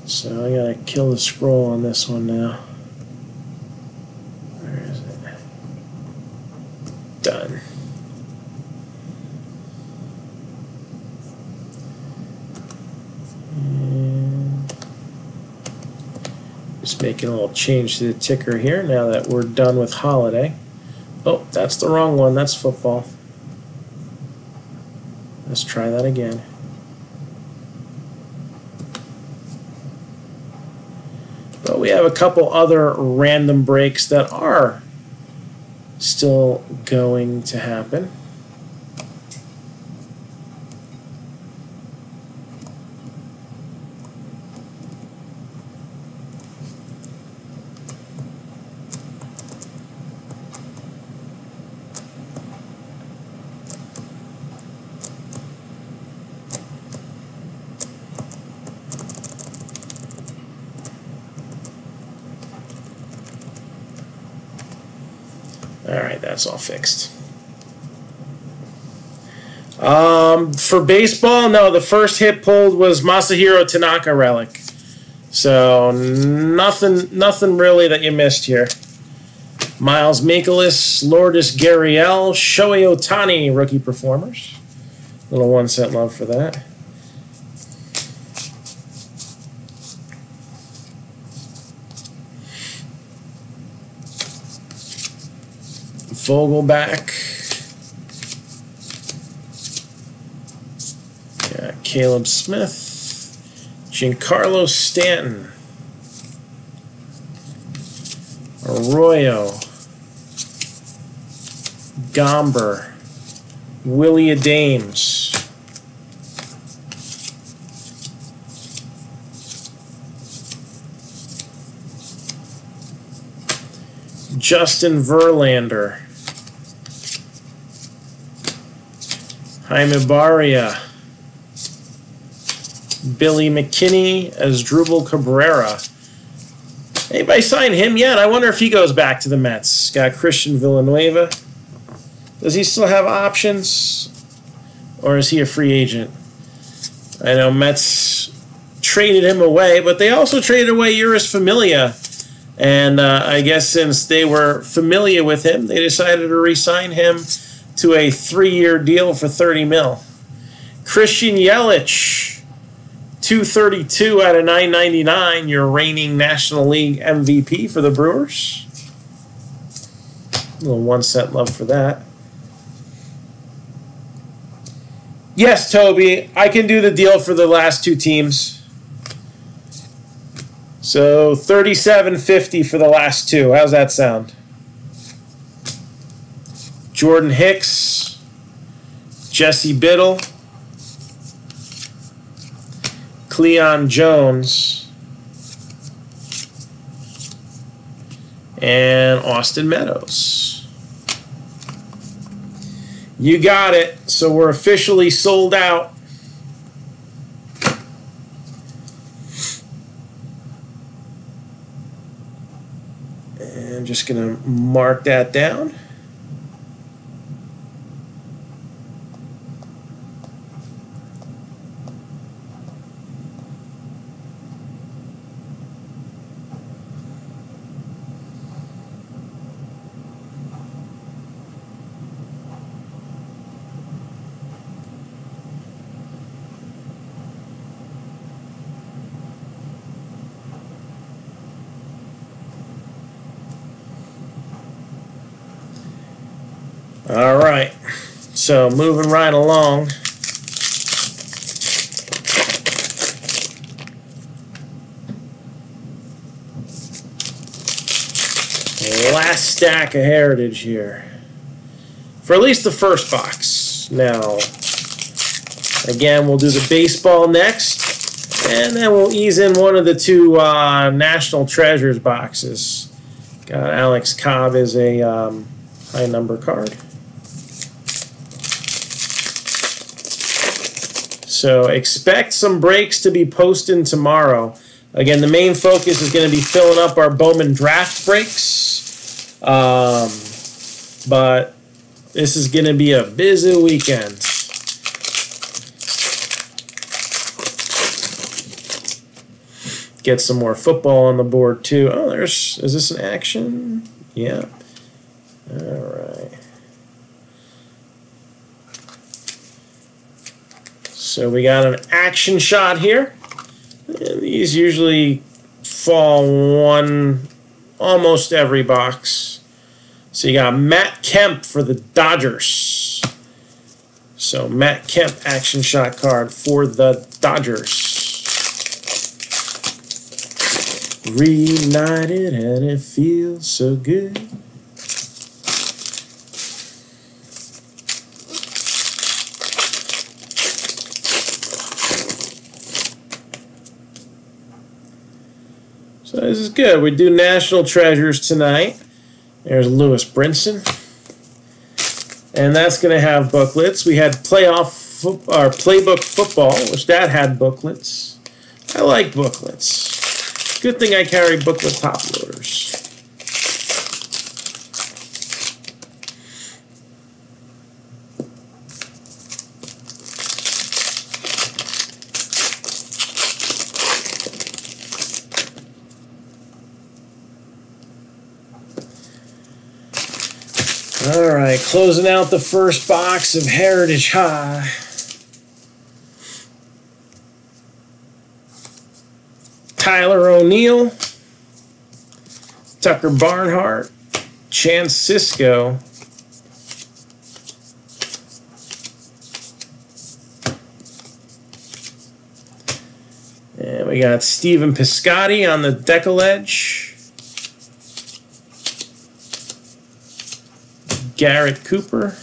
so I gotta kill the scroll on this one now. Where is it? Done. And just making a little change to the ticker here now that we're done with holiday. Oh, that's the wrong one. That's football. Let's try that again. But we have a couple other random breaks that are still going to happen. Alright, that's all fixed. For baseball, no, the first hit pulled was Masahiro Tanaka relic. So nothing really that you missed here. Miles Mikolas, Lourdes Gurriel, Shohei Ohtani, rookie performers. Little 1 cent love for that. Vogelback. Got Caleb Smith. Giancarlo Stanton. Arroyo. Gomber. Willie Adames. Justin Verlander. Jaime Barria. Billy McKinney as Asdrubal Cabrera. Anybody sign him yet? I wonder if he goes back to the Mets. Got Christian Villanueva. Does he still have options? Or is he a free agent? I know Mets traded him away, but they also traded away Uris Familia. And I guess since they were familiar with him, they decided to re-sign him to a 3-year deal for $30 million. Christian Yelich, 232 out of 999, your reigning National League MVP for the Brewers. A little 1 cent love for that. Yes, Toby, I can do the deal for the last 2 teams. So $37.50 for the last 2. How's that sound? Jordan Hicks, Jesse Biddle, Cleon Jones, and Austin Meadows. You got it. So we're officially sold out. And I'm just going to mark that down. All right, so moving right along. Last stack of Heritage here. For at least the first box. Now, again, we'll do the baseball next, and then we'll ease in one of the 2 National Treasures boxes. Got Alex Cobb as a high number card. So expect some breaks to be posted tomorrow. Again, the main focus is going to be filling up our Bowman draft breaks. But this is going to be a busy weekend. Get some more football on the board too. Oh, is this an action? Yeah. All right. So we got an action shot here. And these usually fall one almost every box. So you got Matt Kemp for the Dodgers. So Matt Kemp action shot card for the Dodgers. Reunited and it feels so good. So this is good. We do National Treasures tonight. There's Lewis Brinson. And that's going to have booklets. We had Playbook Football, which that had booklets. I like booklets. Good thing I carry booklet top loaders. All right, closing out the first box of Heritage High. Tyler O'Neill, Tucker Barnhart, Chance Sisco, and we got Stephen Piscotty on the decal edge. Garrett Cooper.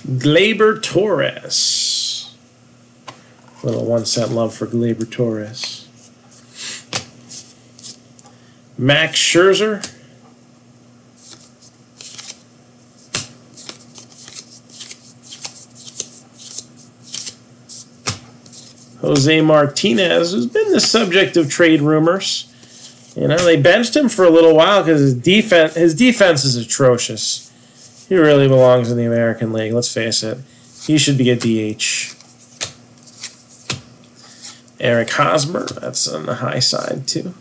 Gleyber Torres. Little 1 cent love for Gleyber Torres. Max Scherzer. Jose Martinez, who's been the subject of trade rumors. You know, they benched him for a little while because his defense is atrocious. He really belongs in the American League, let's face it. He should be a DH. Eric Hosmer, that's on the high side too.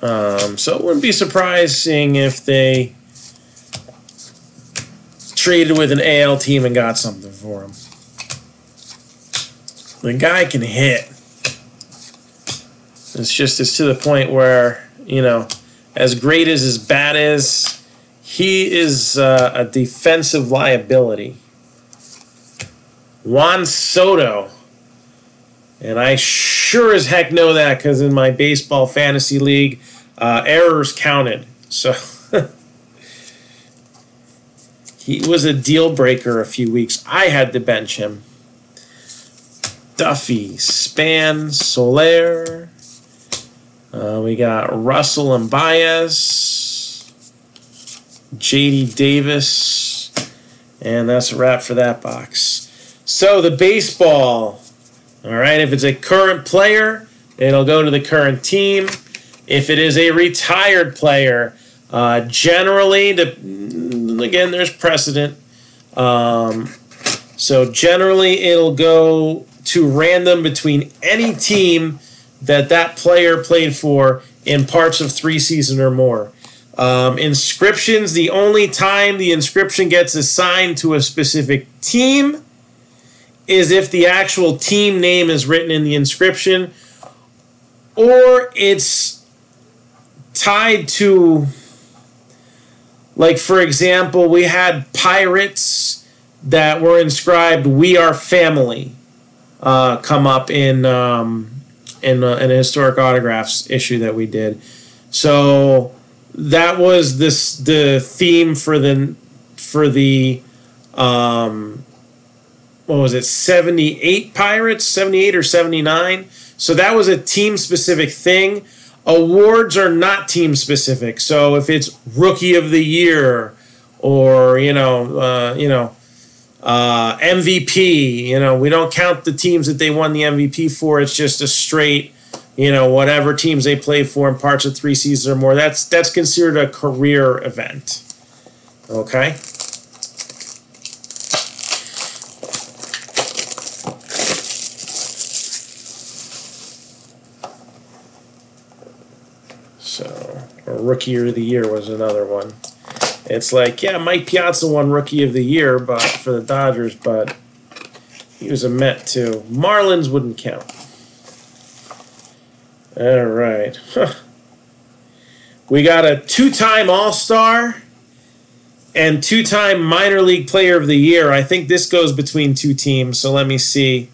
So it wouldn't be surprising if they traded with an AL team and got something for him. The guy can hit. It's to the point where, you know, as great as his bat is, he is a defensive liability. Juan Soto. And I sure as heck know that because in my baseball fantasy league, errors counted. So he was a deal breaker a few weeks. I had to bench him. Duffy, Span, Soler. We got Russell and Baez, J.D. Davis, and that's a wrap for that box. So the baseball, all right, if it's a current player, it'll go to the current team. If it is a retired player, generally, again, there's precedent. So generally, it'll go to random between any team that player played for in parts of 3 seasons or more. Inscriptions, the only time the inscription gets assigned to a specific team is if the actual team name is written in the inscription or it's tied to, like, for example, we had Pirates that were inscribed "We Are Family" come up in an historic autographs issue that we did. So that was the theme for the what was it, 78 Pirates, 78 or 79. So that was a team specific thing. Awards are not team specific. So if it's Rookie of the Year or MVP, we don't count the teams that they won the MVP for. It's just a straight, whatever teams they played for in parts of 3 seasons or more. That's considered a career event. Okay. So, or Rookie of the Year was another one. It's like, yeah, Mike Piazza won Rookie of the Year for the Dodgers, but he was a Met too. Marlins wouldn't count. All right. Huh. We got a 2-time All-Star and 2-time Minor League Player of the Year. I think this goes between 2 teams, so let me see.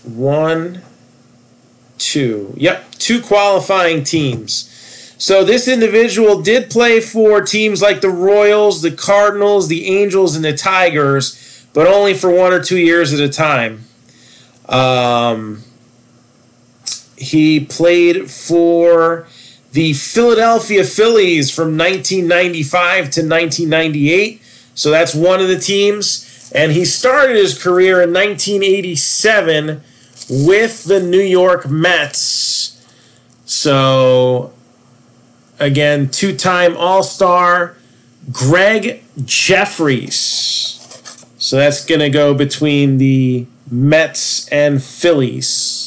One, two. Yep, 2 qualifying teams. So this individual did play for teams like the Royals, the Cardinals, the Angels, and the Tigers, but only for 1 or 2 years at a time. He played for the Philadelphia Phillies from 1995 to 1998. So that's one of the teams. And he started his career in 1987 with the New York Mets. So again, two-time All-Star, Greg Jeffries. So that's going to go between the Mets and Phillies.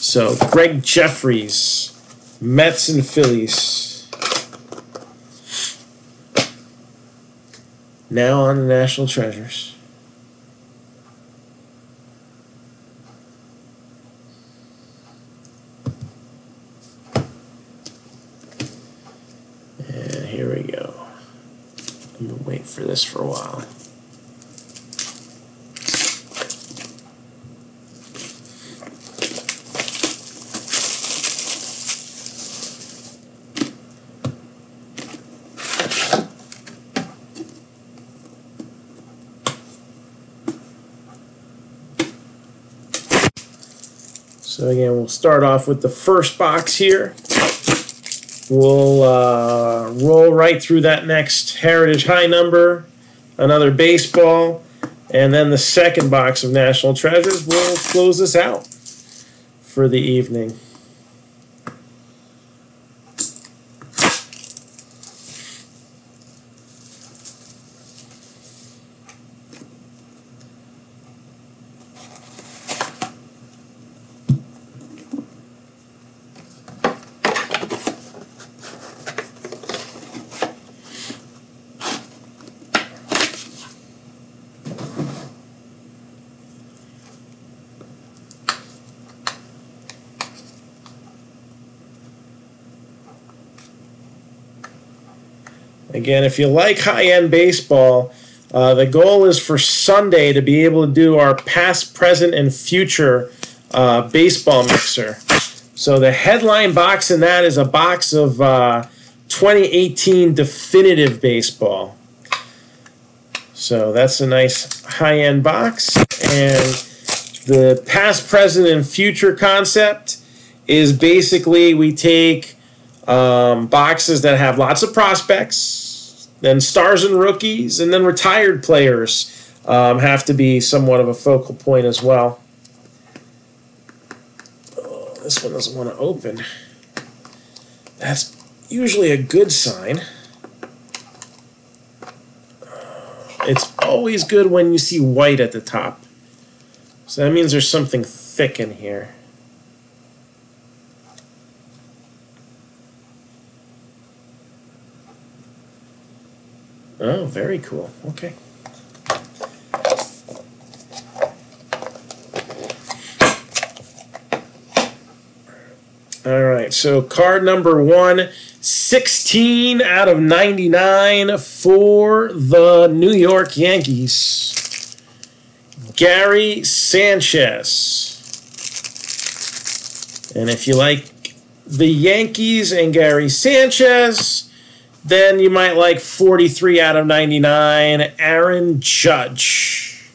So Greg Jeffries, Mets and Phillies. Now on the National Treasures. And here we go. I'm going to wait for this for a while. So again, we'll start off with the first box here. We'll roll right through that next Heritage High number, another baseball, and then the second box of National Treasures will close this out for the evening. Again, if you like high-end baseball, the goal is for Sunday to be able to do our past, present, and future baseball mixer. So the headline box in that is a box of 2018 definitive baseball. So that's a nice high-end box. And the past, present, and future concept is basically we take boxes that have lots of prospects, then stars and rookies, and then retired players have to be somewhat of a focal point as well. Oh, this one doesn't want to open. That's usually a good sign. It's always good when you see white at the top. So that means there's something thick in here. Oh, very cool. Okay. All right, so card number 1, 16 out of 99 for the New York Yankees. Gary Sanchez. And if you like the Yankees and Gary Sanchez, then you might like 43 out of 99, Aaron Judge.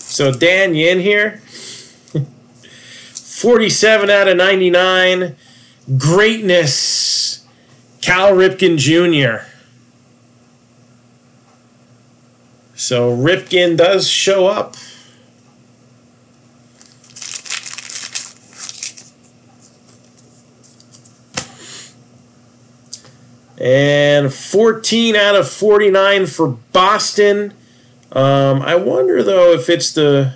So Dan, you in here? 47 out of 99, greatness, Cal Ripken Jr. So Ripken does show up. And 14 out of 49 for Boston. I wonder, though, if it's the...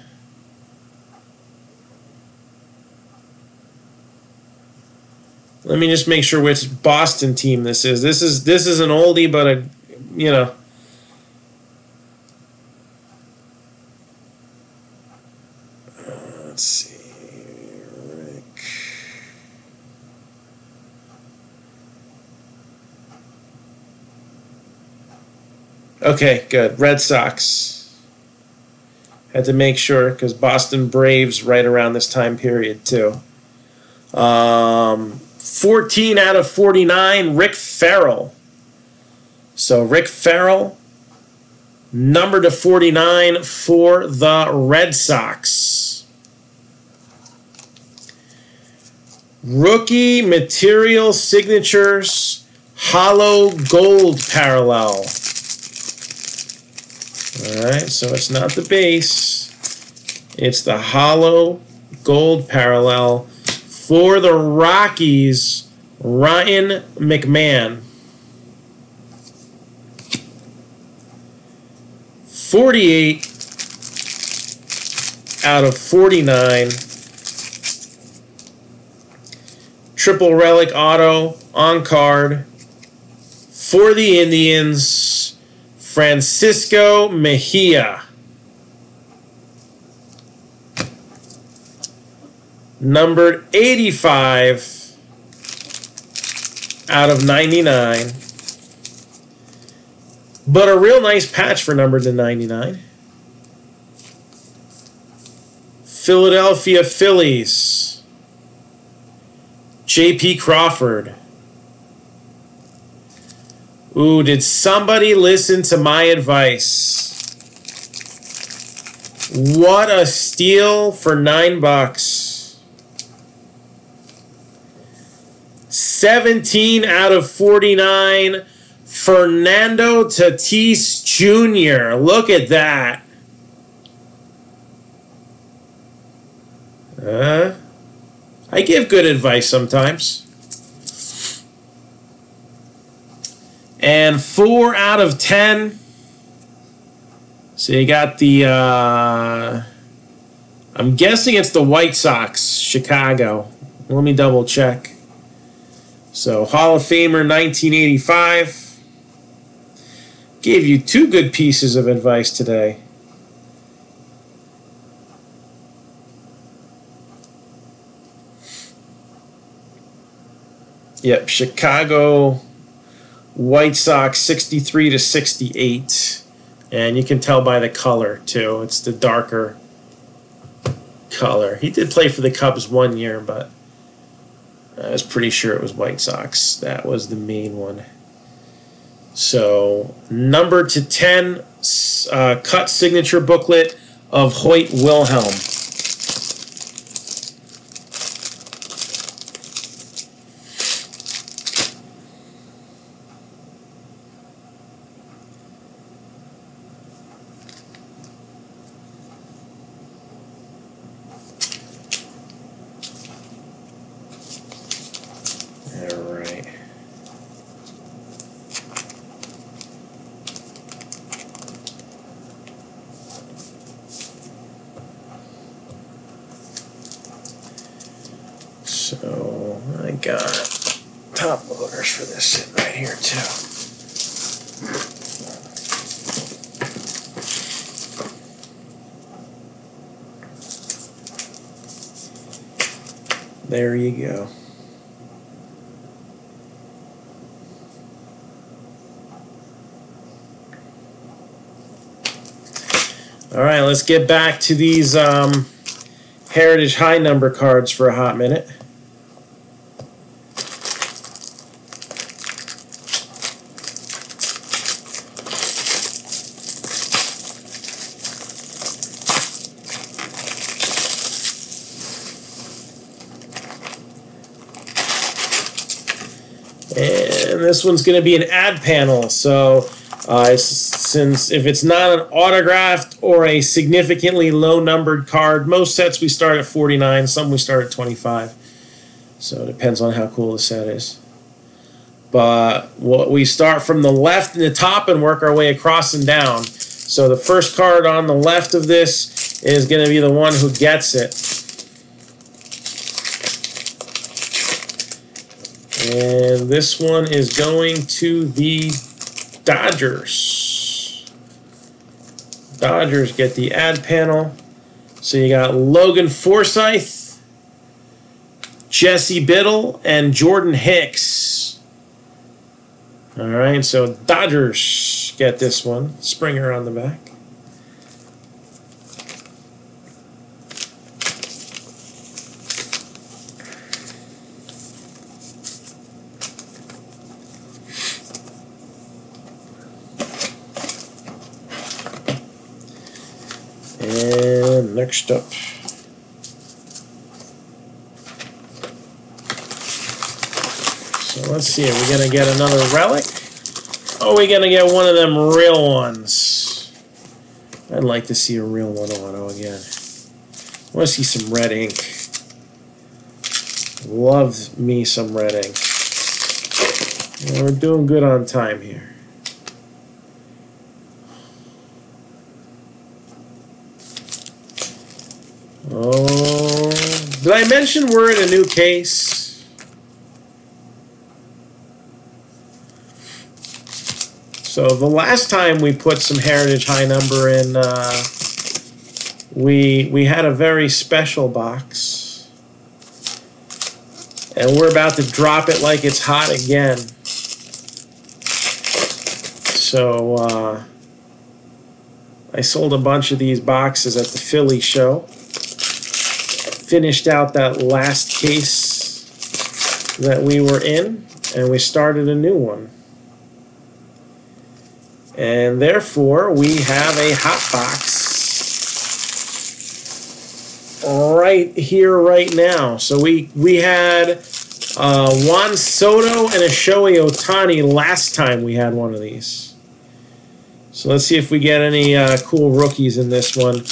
Let me just make sure which Boston team this is. This is an oldie, but a, you know... Let's see. Okay, good. Red Sox. Had to make sure because Boston Braves right around this time period too. 14 out of 49, Rick Farrell. So Rick Farrell, number to 49 for the Red Sox. Rookie material signatures, hollow gold parallel. All right, so it's not the base. It's the hollow gold parallel for the Rockies, Ryan McMahon. 48 out of 49. Triple relic auto on card for the Indians, Francisco Mejia. Numbered 85 out of 99. But a real nice patch for numbered to 99. Philadelphia Phillies, J.P. Crawford. Ooh, did somebody listen to my advice? What a steal for $9. 17 out of 49. Fernando Tatis Jr. Look at that. I give good advice sometimes. And 4 out of 10. So you got the, I'm guessing it's the White Sox, Chicago. Let me double check. So Hall of Famer 1985. Gave you 2 good pieces of advice today. Yep, Chicago White Sox 63 to 68. And you can tell by the color too. It's the darker color. He did play for the Cubs 1 year, but I was pretty sure it was White Sox. That was the main one. So, number to 10, cut signature booklet of Hoyt Wilhelm. So I got top loaders for this sitting right here too. There you go. All right, let's get back to these Heritage High number cards for a hot minute. And this one's going to be an ad panel. So since if it's not an autographed or a significantly low numbered card, most sets we start at 49, some we start at 25. So it depends on how cool the set is. But we start from the left and the top and work our way across and down. So the first card on the left of this is going to be the one who gets it. And this one is going to the Dodgers. Dodgers get the ad panel. So you got Logan Forsythe, Jesse Biddle, and Jordan Hicks. All right, so Dodgers get this one. Springer on the back. And next up, so let's see, are we going to get another relic? Or are we going to get one of them real ones? I'd like to see a real one auto again. I want to see some red ink. Love me some red ink. And we're doing good on time here. Oh, did I mention we're in a new case? So the last time we put some Heritage High Number in, we had a very special box, and we're about to drop it like it's hot again. So I sold a bunch of these boxes at the Philly show. Finished out that last case that we were in, and we started a new one. And therefore, we have a hot box right here, right now. So we had Juan Soto and a Shohei Ohtani last time we had one of these. So let's see if we get any cool rookies in this one.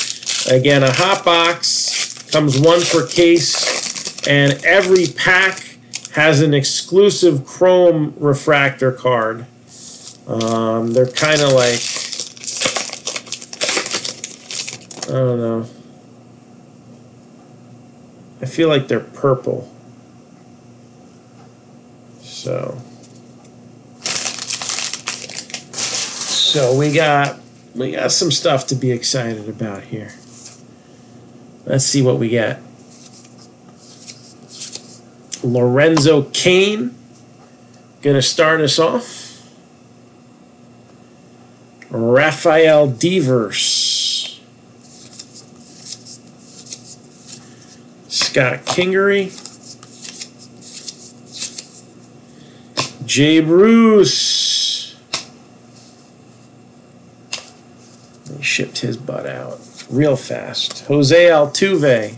Again, a hot box, comes one per case, and every pack has an exclusive chrome refractor card. They're kind of like, I don't know. I feel like they're purple. So we got some stuff to be excited about here. Let's see what we get. Lorenzo Cain gonna start us off. Rafael Devers. Scott Kingery. Jay Bruce. He shipped his butt out real fast. Jose Altuve.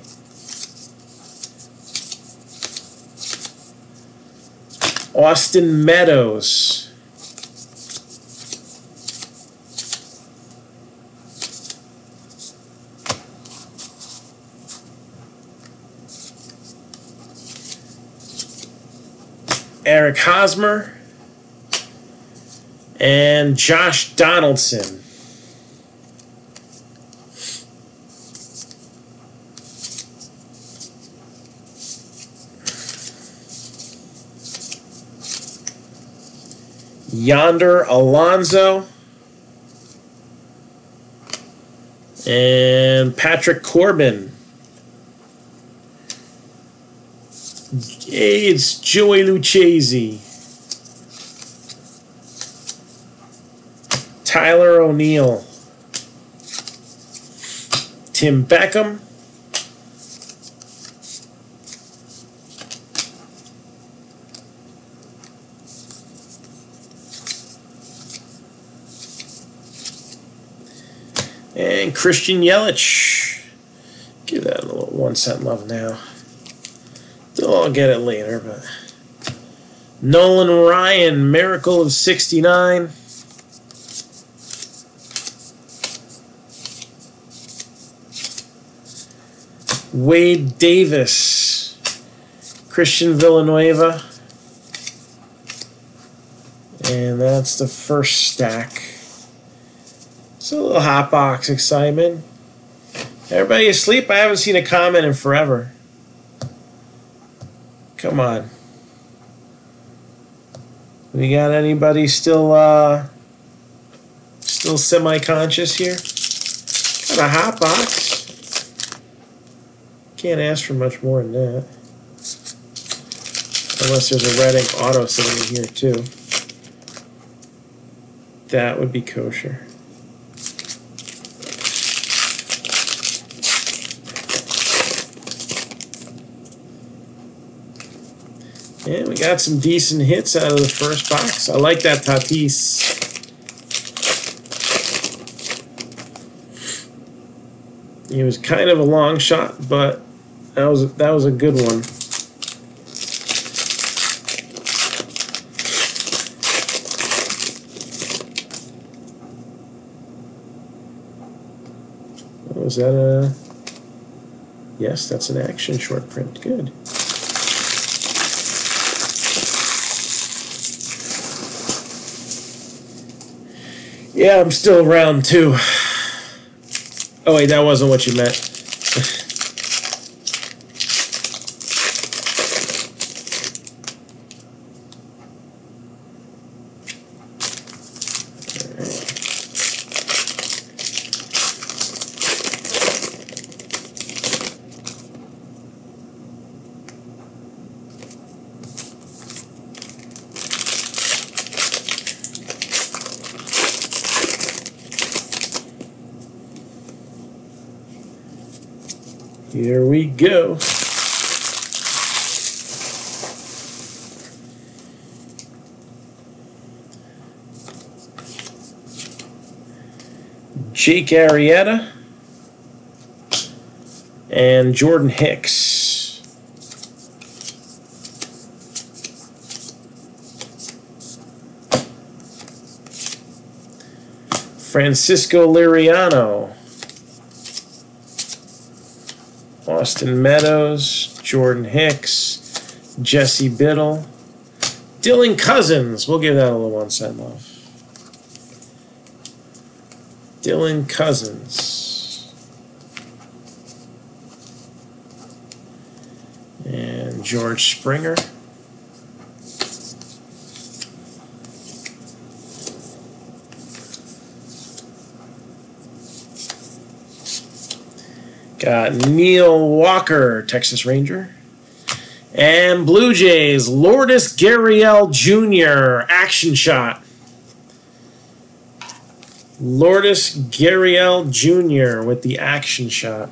Austin Meadows. Eric Hosmer. And Josh Donaldson. Yonder Alonso. And Patrick Corbin. It's Joey Lucchesi. Tyler O'Neill. Tim Beckham. And Christian Yelich. Give that a little 1 cent love now. I'll get it later, but Nolan Ryan, Miracle of 69. Wade Davis, Christian Villanueva. And that's the first stack. It's a little hot box excitement. Everybody asleep? I haven't seen a comment in forever. Come on. We got anybody still semi-conscious here? Got a hot box. Can't ask for much more than that. Unless there's a red ink auto sitting in here too. That would be kosher. And we got some decent hits out of the first box. I like that Tatis. He was kind of a long shot, but that was a good one. Was that a... Yes, that's an action short print. Good. Yeah, I'm still round 2. Oh, wait, that wasn't what you meant. Here we go. Jake Arrieta and Jordan Hicks. Francisco Liriano. Austin Meadows, Jordan Hicks, Jesse Biddle, Dylan Cousins. We'll give that a little 1 cent love. Dylan Cousins. And George Springer. Got Neil Walker, Texas Ranger. And Blue Jays, Lourdes Gurriel Jr., action shot. Lourdes Gurriel Jr. with the action shot.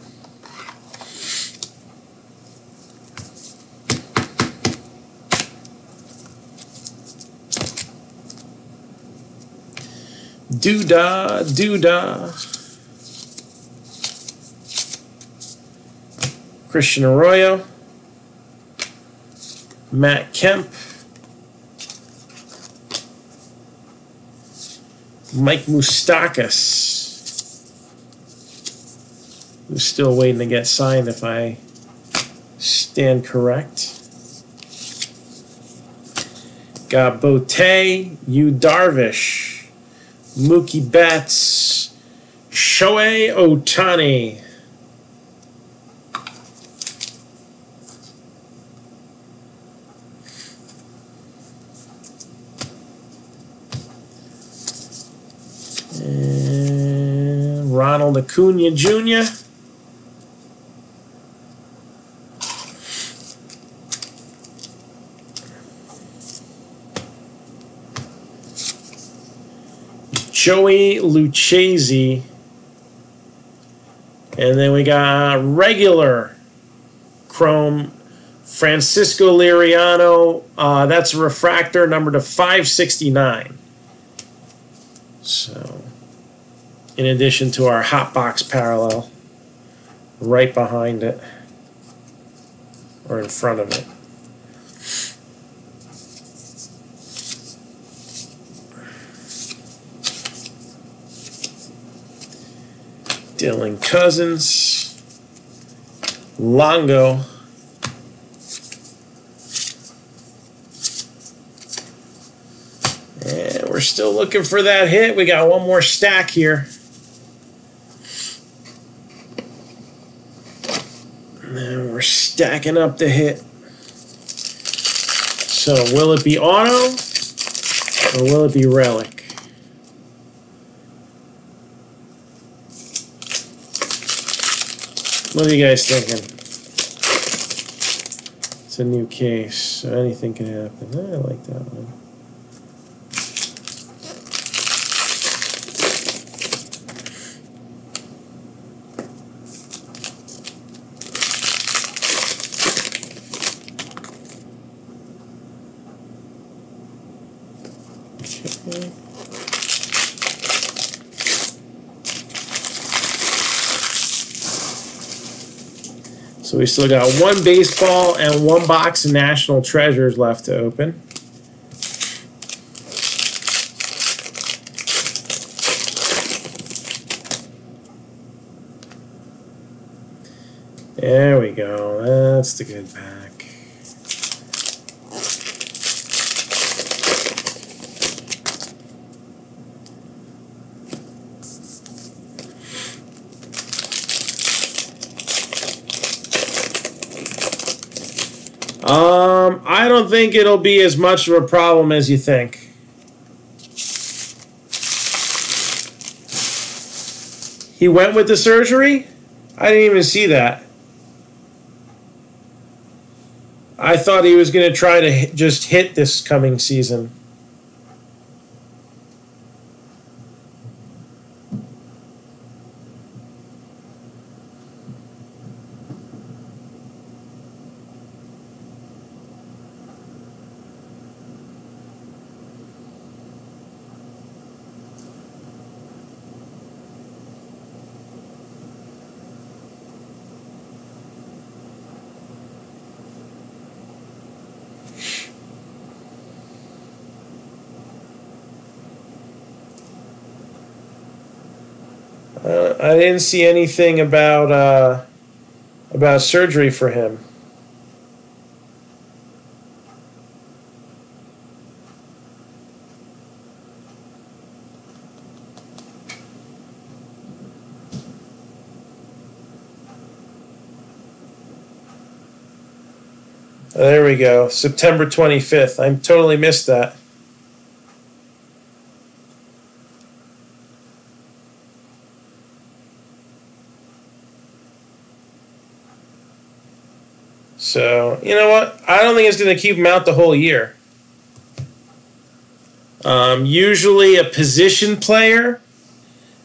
Doo-dah, doo-dah. Christian Arroyo, Matt Kemp, Mike Moustakas, who's still waiting to get signed if I stand correct. Got Bote, Yu Darvish, Mookie Betts, Shohei Ohtani. And Ronald Acuna Jr. Joey Lucchesi. And then we got regular chrome Francisco Liriano. That's a refractor number to 569. So, in addition to our hot box parallel right behind it or in front of it. Dylan Cousins, Longo, and we're still looking for that hit. We got one more stack here. And then we're stacking up the hit. So will it be auto or will it be relic? What are you guys thinking? It's a new case, so anything can happen. I like that one. Okay. So we still got one baseball and one box of National Treasures left to open. There we go. That's the good pack. think it'll be as much of a problem as you think. He went with the surgery? I didn't even see that. I thought he was going to try to just hit this coming season. I didn't see anything about surgery for him. There we go. September 25th. I totally missed that. So, you know what? I don't think it's going to keep him out the whole year. Usually a position player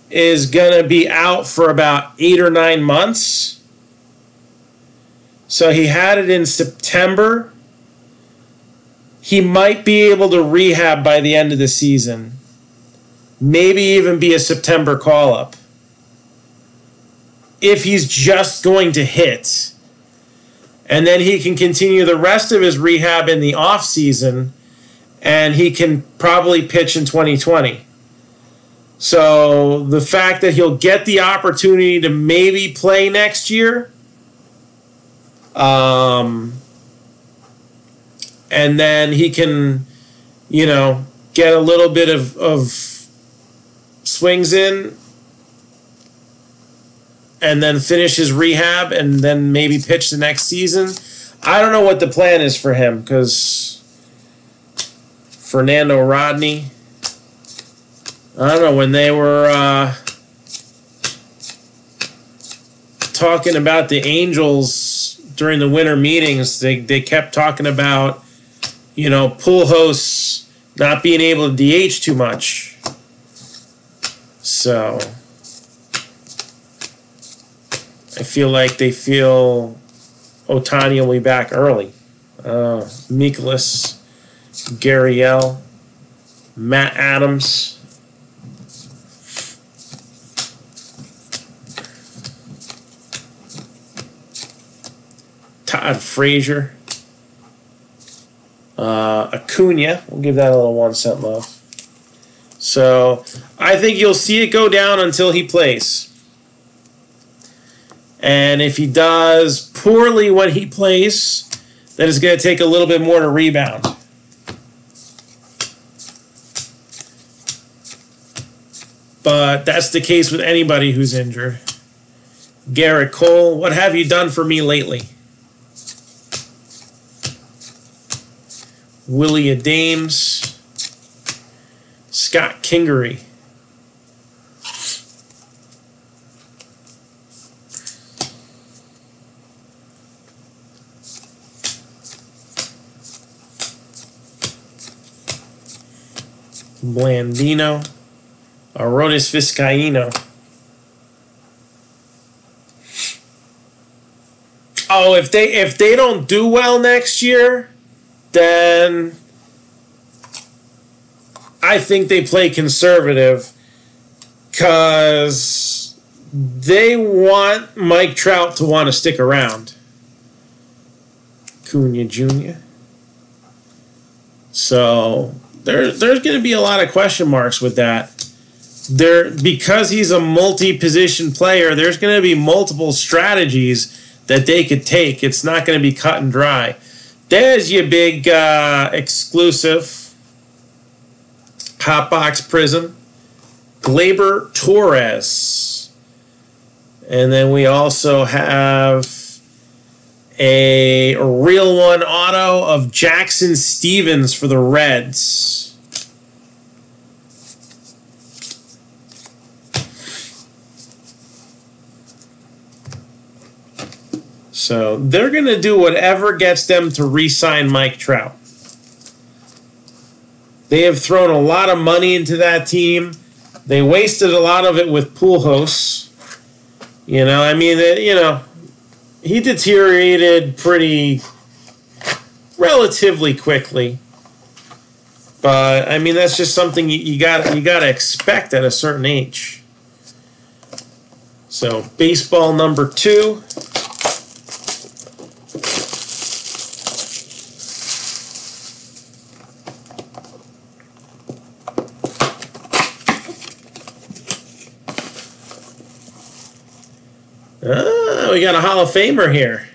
is going to be out for about 8 or 9 months. So he had it in September. He might be able to rehab by the end of the season. Maybe even be a September call-up. If he's just going to hit. And then he can continue the rest of his rehab in the off season, and he can probably pitch in 2020. So the fact that he'll get the opportunity to maybe play next year, and then he can, you know, get a little bit of swings in, and then finish his rehab and then maybe pitch the next season. I don't know what the plan is for him because Fernando Rodney, I don't know, when they were talking about the Angels during the winter meetings, they kept talking about, you know, Pujols not being able to DH too much. So I feel like they feel Ohtani will be back early. Mikolas, Gurriel, Matt Adams. Todd Frazier. Acuna. We'll give that a little 1 cent love. So I think you'll see it go down until he plays. And if he does poorly when he plays, then it's going to take a little bit more to rebound. But that's the case with anybody who's injured. Garrett Cole, what have you done for me lately? Willie Adames, Scott Kingery. Blandino, Aronis Vizcaíno. Oh, if they don't do well next year, then I think they play conservative because they want Mike Trout to want to stick around. Cunha Jr. So there's going to be a lot of question marks with that. Because he's a multi-position player, there's going to be multiple strategies that they could take. It's not going to be cut and dry. There's your big exclusive Hotbox Prism, Gleyber Torres. And then we also have A real one auto of Jackson Stevens for the Reds. So they're going to do whatever gets them to re-sign Mike Trout. They have thrown a lot of money into that team. They wasted a lot of it with Pujols. You know, I mean, he deteriorated relatively quickly. But I mean, that's just something you got to expect at a certain age. So baseball number 2. We got a Hall of Famer here.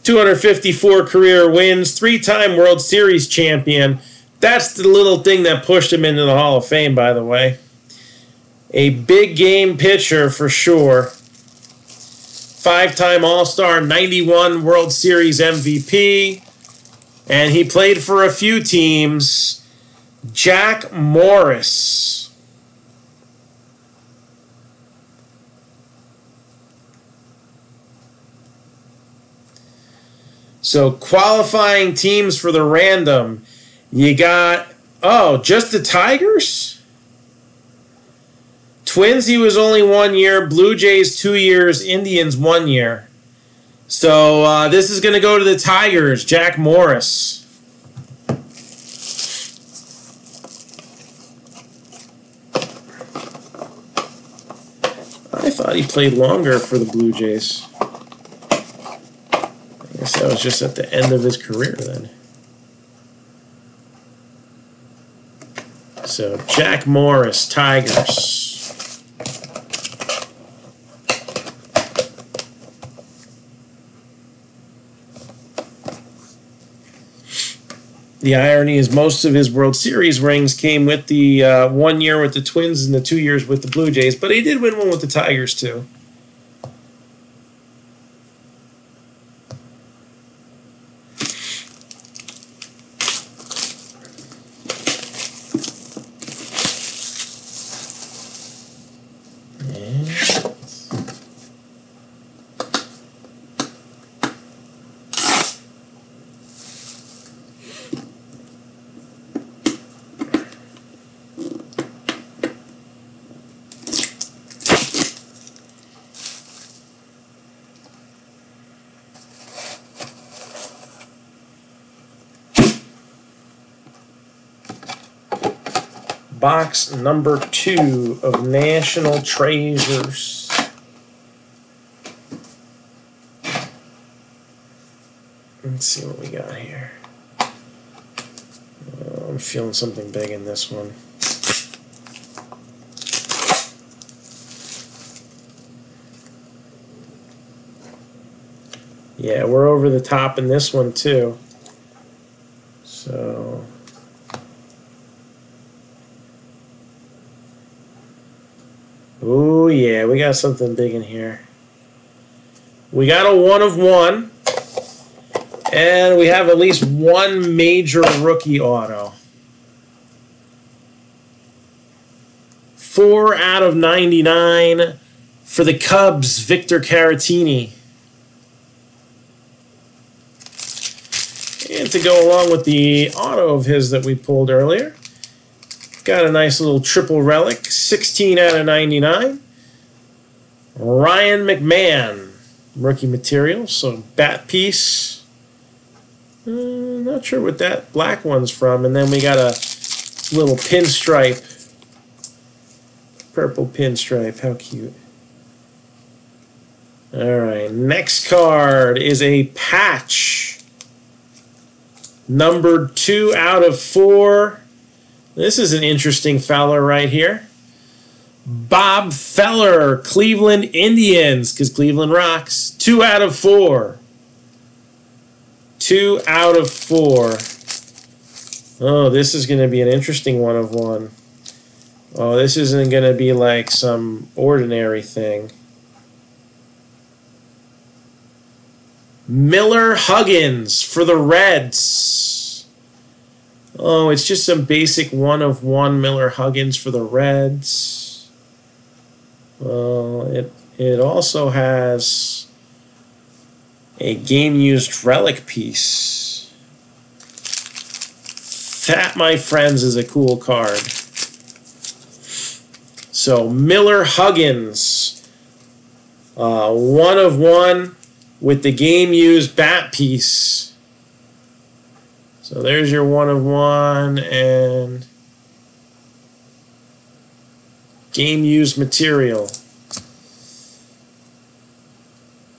254 career wins, 3-time World Series champion. That's the little thing that pushed him into the Hall of Fame, by the way. A big game pitcher for sure. 5-time All-Star, 91 World Series MVP. And he played for a few teams. Jack Morris. So qualifying teams for the random, you got, just the Tigers? Twins, he was only 1 year. Blue Jays, 2 years. Indians, 1 year. So this is going to go to the Tigers, Jack Morris. I thought he played longer for the Blue Jays. I guess that was just at the end of his career then. So, Jack Morris, Tigers. The irony is most of his World Series rings came with the 1 year with the Twins and the 2 years with the Blue Jays, but he did win one with the Tigers too. Box number 2 of National Treasures. Let's see what we got here. I'm feeling something big in this one. Yeah, we're over the top in this one too. So... oh, yeah, we got something big in here. We got a 1 of 1. And we have at least one major rookie auto. 4 out of 99 for the Cubs, Victor Caratini. And to go along with the auto of his that we pulled earlier, got a nice little triple relic, 16 out of 99. Ryan McMahon, rookie material, so bat piece. Not sure what that black one's from. And then we got a little pinstripe, purple pinstripe. How cute. All right, next card is a patch. Numbered 2 out of 4. This is an interesting fella right here. Bob Feller, Cleveland Indians, because Cleveland rocks. 2 out of 4. 2 out of 4. Oh, this is going to be an interesting 1 of 1. Oh, this isn't going to be like some ordinary thing. Miller Huggins for the Reds. Oh, it's just some basic 1/1 Miller Huggins for the Reds. Well, it also has a game-used relic piece. That, my friends, is a cool card. So, Miller Huggins, 1/1 with the game-used bat piece. So, there's your 1/1 and game-used material.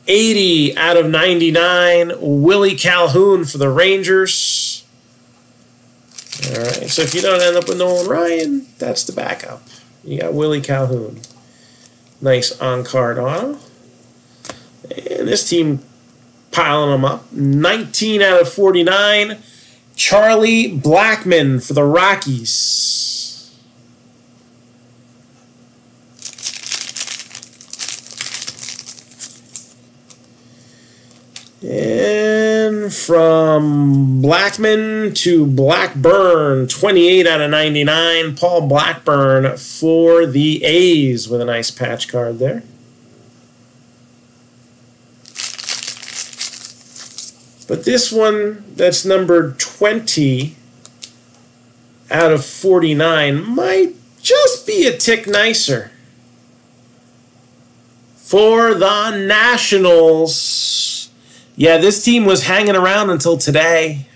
80 out of 99, Willie Calhoun for the Rangers. All right, so if you don't end up with Nolan Ryan, that's the backup. You got Willie Calhoun. Nice on-card auto. And this team piling them up. 19 out of 49, Charlie Blackmon for the Rockies. And from Blackmon to Blackburn, 28 out of 99, Paul Blackburn for the A's with a nice patch card there. But this one that's numbered 20 out of 49 might just be a tick nicer. For the Nationals. Yeah, this team was hanging around until today.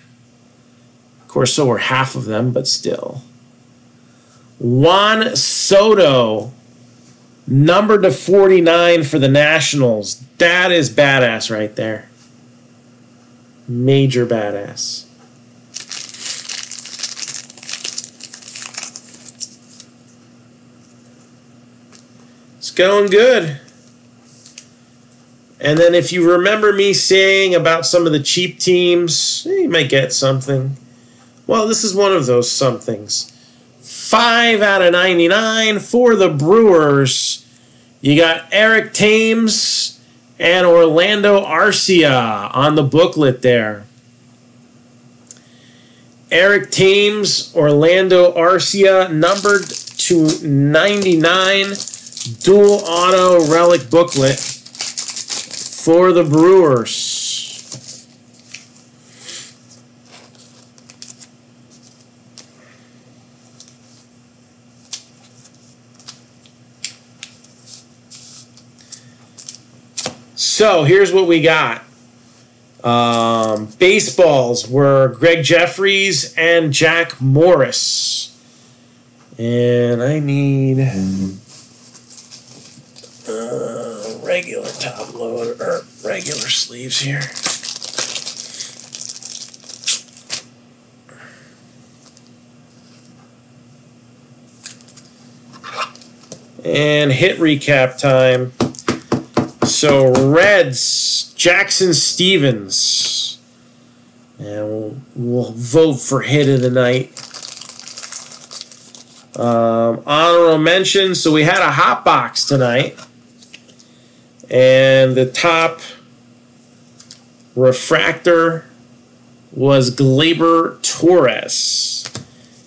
Of course, so were half of them, but still. Juan Soto, numbered to 49 for the Nationals. That is badass right there. Major badass. It's going good. And then if you remember me saying about some of the cheap teams, you might get something. Well, this is one of those somethings. 5 out of 99 for the Brewers. You got Eric Thames and Orlando Arcia on the booklet there. Eric Thames, Orlando Arcia, numbered to 99, dual auto relic booklet for the Brewers. So here's what we got. Baseballs were Greg Jeffries and Jack Morris. And I need regular top load or regular sleeves here. And hit recap time. So Reds, Jackson Stevens. And we'll vote for hit of the night. Honorable mention. So we had a hot box tonight. And the top refractor was Gleyber Torres.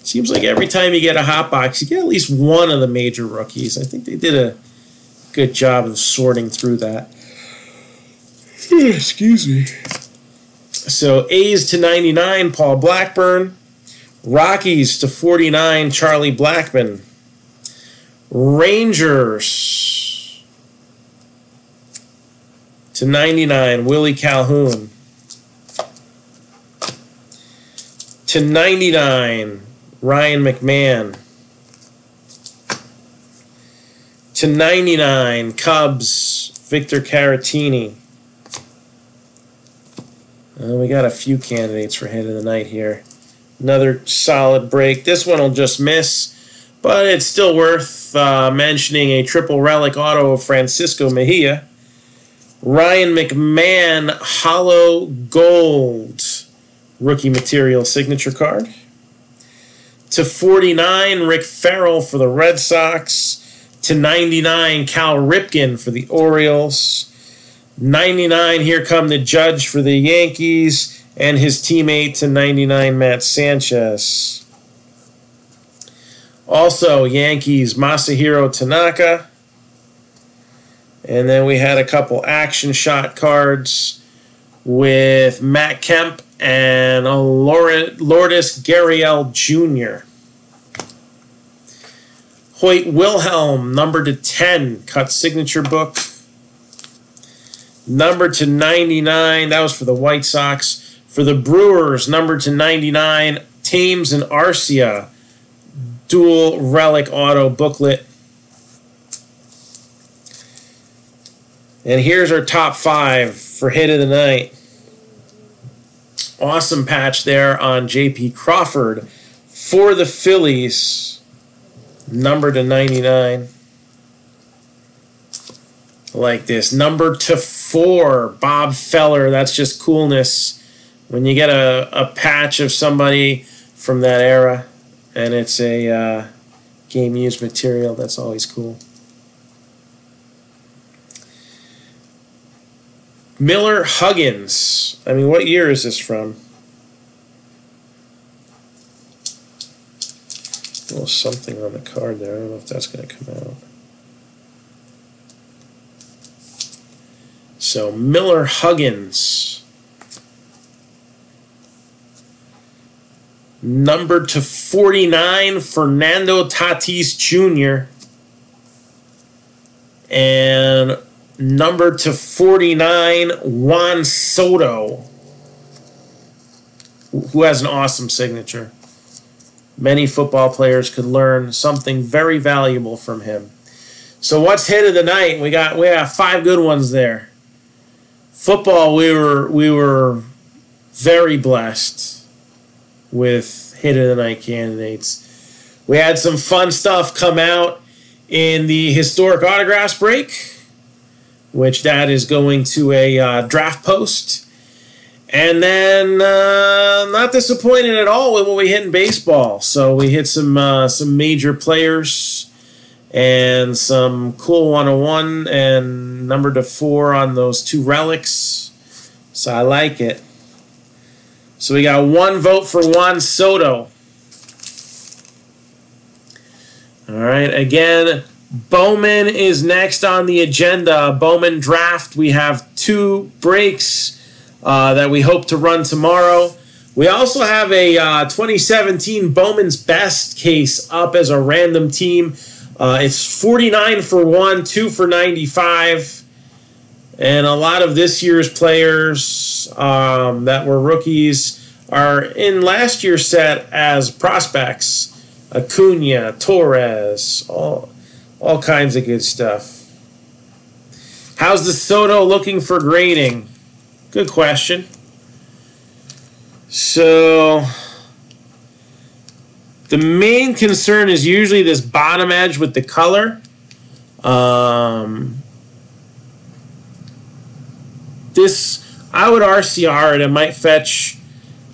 Seems like every time you get a hot box, you get at least one of the major rookies. I think they did a good job of sorting through that. Excuse me. So A's to 99, Paul Blackburn. Rockies to 49, Charlie Blackmon. Rangers to 99, Willie Calhoun. To 99, Ryan McMahon. To 99, Cubs, Victor Caratini. We got a few candidates for hit of the night here. Another solid break. This one will just miss, but it's still worth mentioning a triple relic auto of Francisco Mejia. Ryan McMahon, hollow gold rookie material signature card. To 49, Rick Farrell for the Red Sox. To 99, Cal Ripken for the Orioles. 99, here come the Judge for the Yankees and his teammate to 99, Matt Sanchez. Also, Yankees, Masahiro Tanaka. And then we had a couple action shot cards with Matt Kemp and Lourdes Gurriel Jr. Hoyt Wilhelm, number to 10, cut signature book. Number to 99, that was for the White Sox. For the Brewers, number to 99, Thames and Arcia, dual relic auto booklet. And here's our top 5 for hit of the night. Awesome patch there on J.P. Crawford for the Phillies, number to 99. Like this. Number to 4, Bob Feller. That's just coolness. When you get a patch of somebody from that era and it's a game used material, that's always cool. Miller Huggins. I mean, what year is this from? A little something on the card there. I don't know if that's going to come out. So, Miller Huggins. Number to 49, Fernando Tatis Jr. And number to 49, Juan Soto, who has an awesome signature. Many football players could learn something very valuable from him. So what's hit of the night? We have 5 good ones there. Football, we were very blessed with hit of the night candidates. We had some fun stuff come out in the historic autographs break, which that is going to a draft post. And then not disappointed at all with what we hit in baseball. So we hit some major players and some cool 101 and number to 4 on those 2 relics. So I like it. So we got 1 vote for Juan Soto. All right, again, Bowman is next on the agenda. Bowman draft. We have 2 breaks that we hope to run tomorrow. We also have a 2017 Bowman's Best case up as a random team. It's 49 for 1, 2 for 95. And a lot of this year's players that were rookies are in last year's set as prospects. Acuna, Torres, all kinds of good stuff. How's the Soto looking for grading? Good question. So the main concern is usually this bottom edge with the color. This, I would RCR it. It might fetch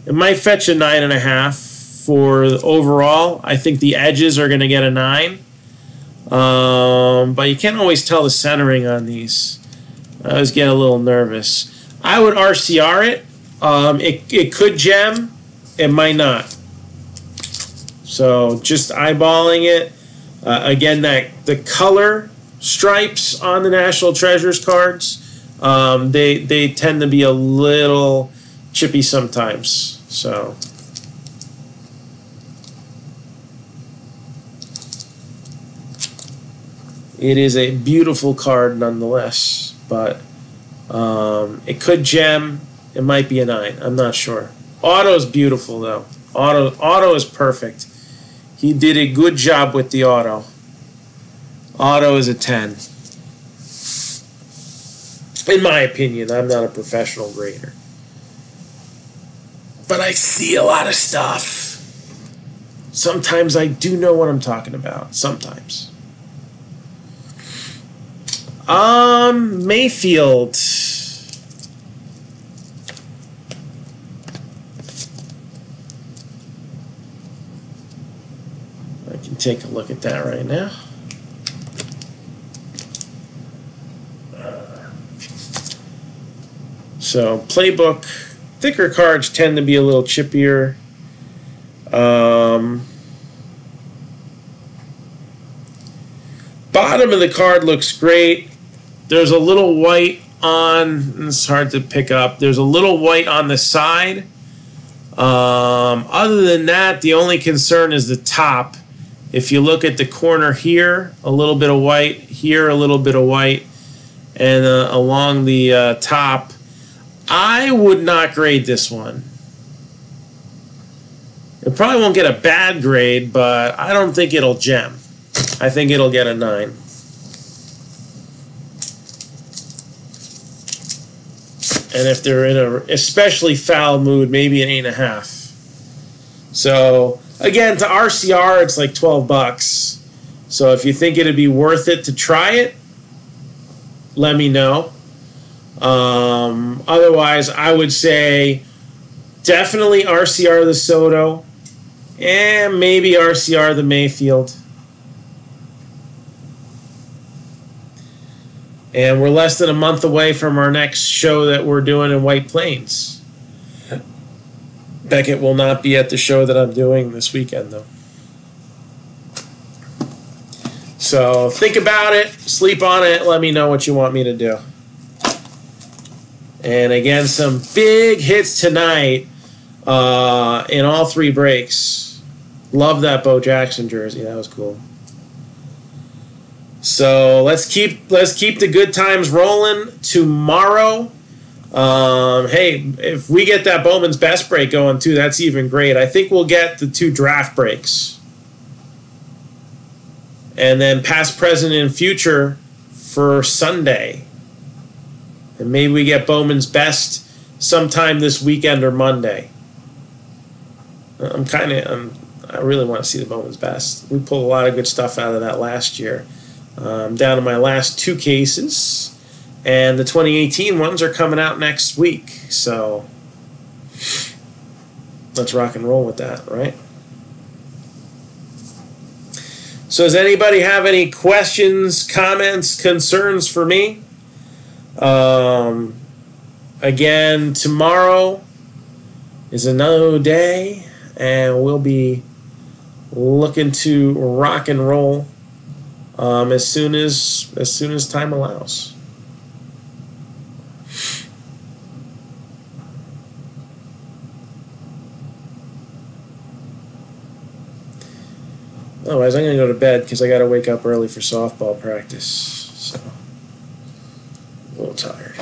a 9.5 for overall. I think the edges are going to get a 9. But you can't always tell the centering on these. I always get a little nervous. I would RCR it. It could gem. It might not. So just eyeballing it. Again, the color stripes on the National Treasures cards, they tend to be a little chippy sometimes. So it is a beautiful card nonetheless, but it could gem. It might be a 9. I'm not sure. Auto's beautiful though. Auto is perfect. He did a good job with the auto. Auto is a 10. In my opinion, I'm not a professional grader. But I see a lot of stuff. Sometimes I do know what I'm talking about. Sometimes. Mayfield. I can take a look at that right now. So playbook, thicker cards tend to be a little chippier. Bottom of the card looks great. There's a little white on, it's hard to pick up. There's a little white on the side. Other than that, the only concern is the top. If you look at the corner here, a little bit of white, here a little bit of white, and along the top, I would not grade this one. It probably won't get a bad grade, but I don't think it'll gem. I think it'll get a 9. And if they're in a especially foul mood, maybe an 8.5. So again, to RCR, it's like $12. So if you think it'd be worth it to try it, let me know. Otherwise, I would say definitely RCR the Soto, and maybe RCR the Mayfield. And we're less than a month away from our next show that we're doing in White Plains. Beckett will not be at the show that I'm doing this weekend, though. So think about it, sleep on it, let me know what you want me to do. And again, some big hits tonight in all 3 breaks. Love that Bo Jackson jersey, that was cool. So let's keep the good times rolling. Tomorrow, hey, if we get that Bowman's Best break going too, that's even great. I think we'll get the 2 draft breaks, and then past, present, and future for Sunday, and maybe we get Bowman's Best sometime this weekend or Monday. I really want to see the Bowman's Best. We pulled a lot of good stuff out of that last year. Down to my last 2 cases, and the 2018 ones are coming out next week, so let's rock and roll with that, right? So does anybody have any questions, comments, concerns for me? Again, tomorrow is another day, and we'll be looking to rock and roll as soon as time allows. Otherwise, I'm going to go to bed because I got to wake up early for softball practice. So, a little tired.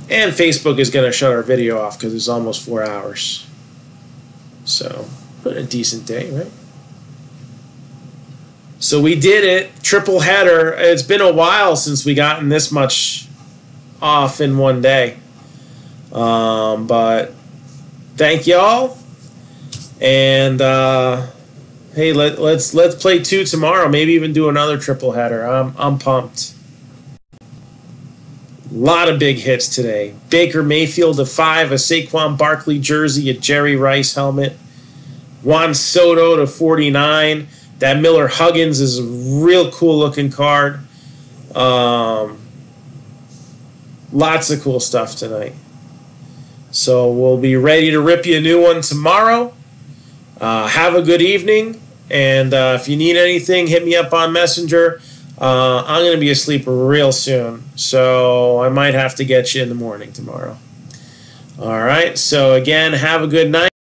And Facebook is going to shut our video off because it's almost 4 hours. So, but a decent day, right? So we did it, triple header. It's been a while since we gotten this much off in one day. But thank y'all. And hey, let's play 2 tomorrow. Maybe even do another triple header. I'm pumped. A lot of big hits today. Baker Mayfield to 5, a Saquon Barkley jersey, a Jerry Rice helmet. Juan Soto to 49. That Miller Huggins is a real cool looking card. Lots of cool stuff tonight. So we'll be ready to rip you a new one tomorrow. Have a good evening. And if you need anything, hit me up on Messenger. I'm going to be asleep real soon, so I might have to get you in the morning tomorrow. All right, so again, have a good night.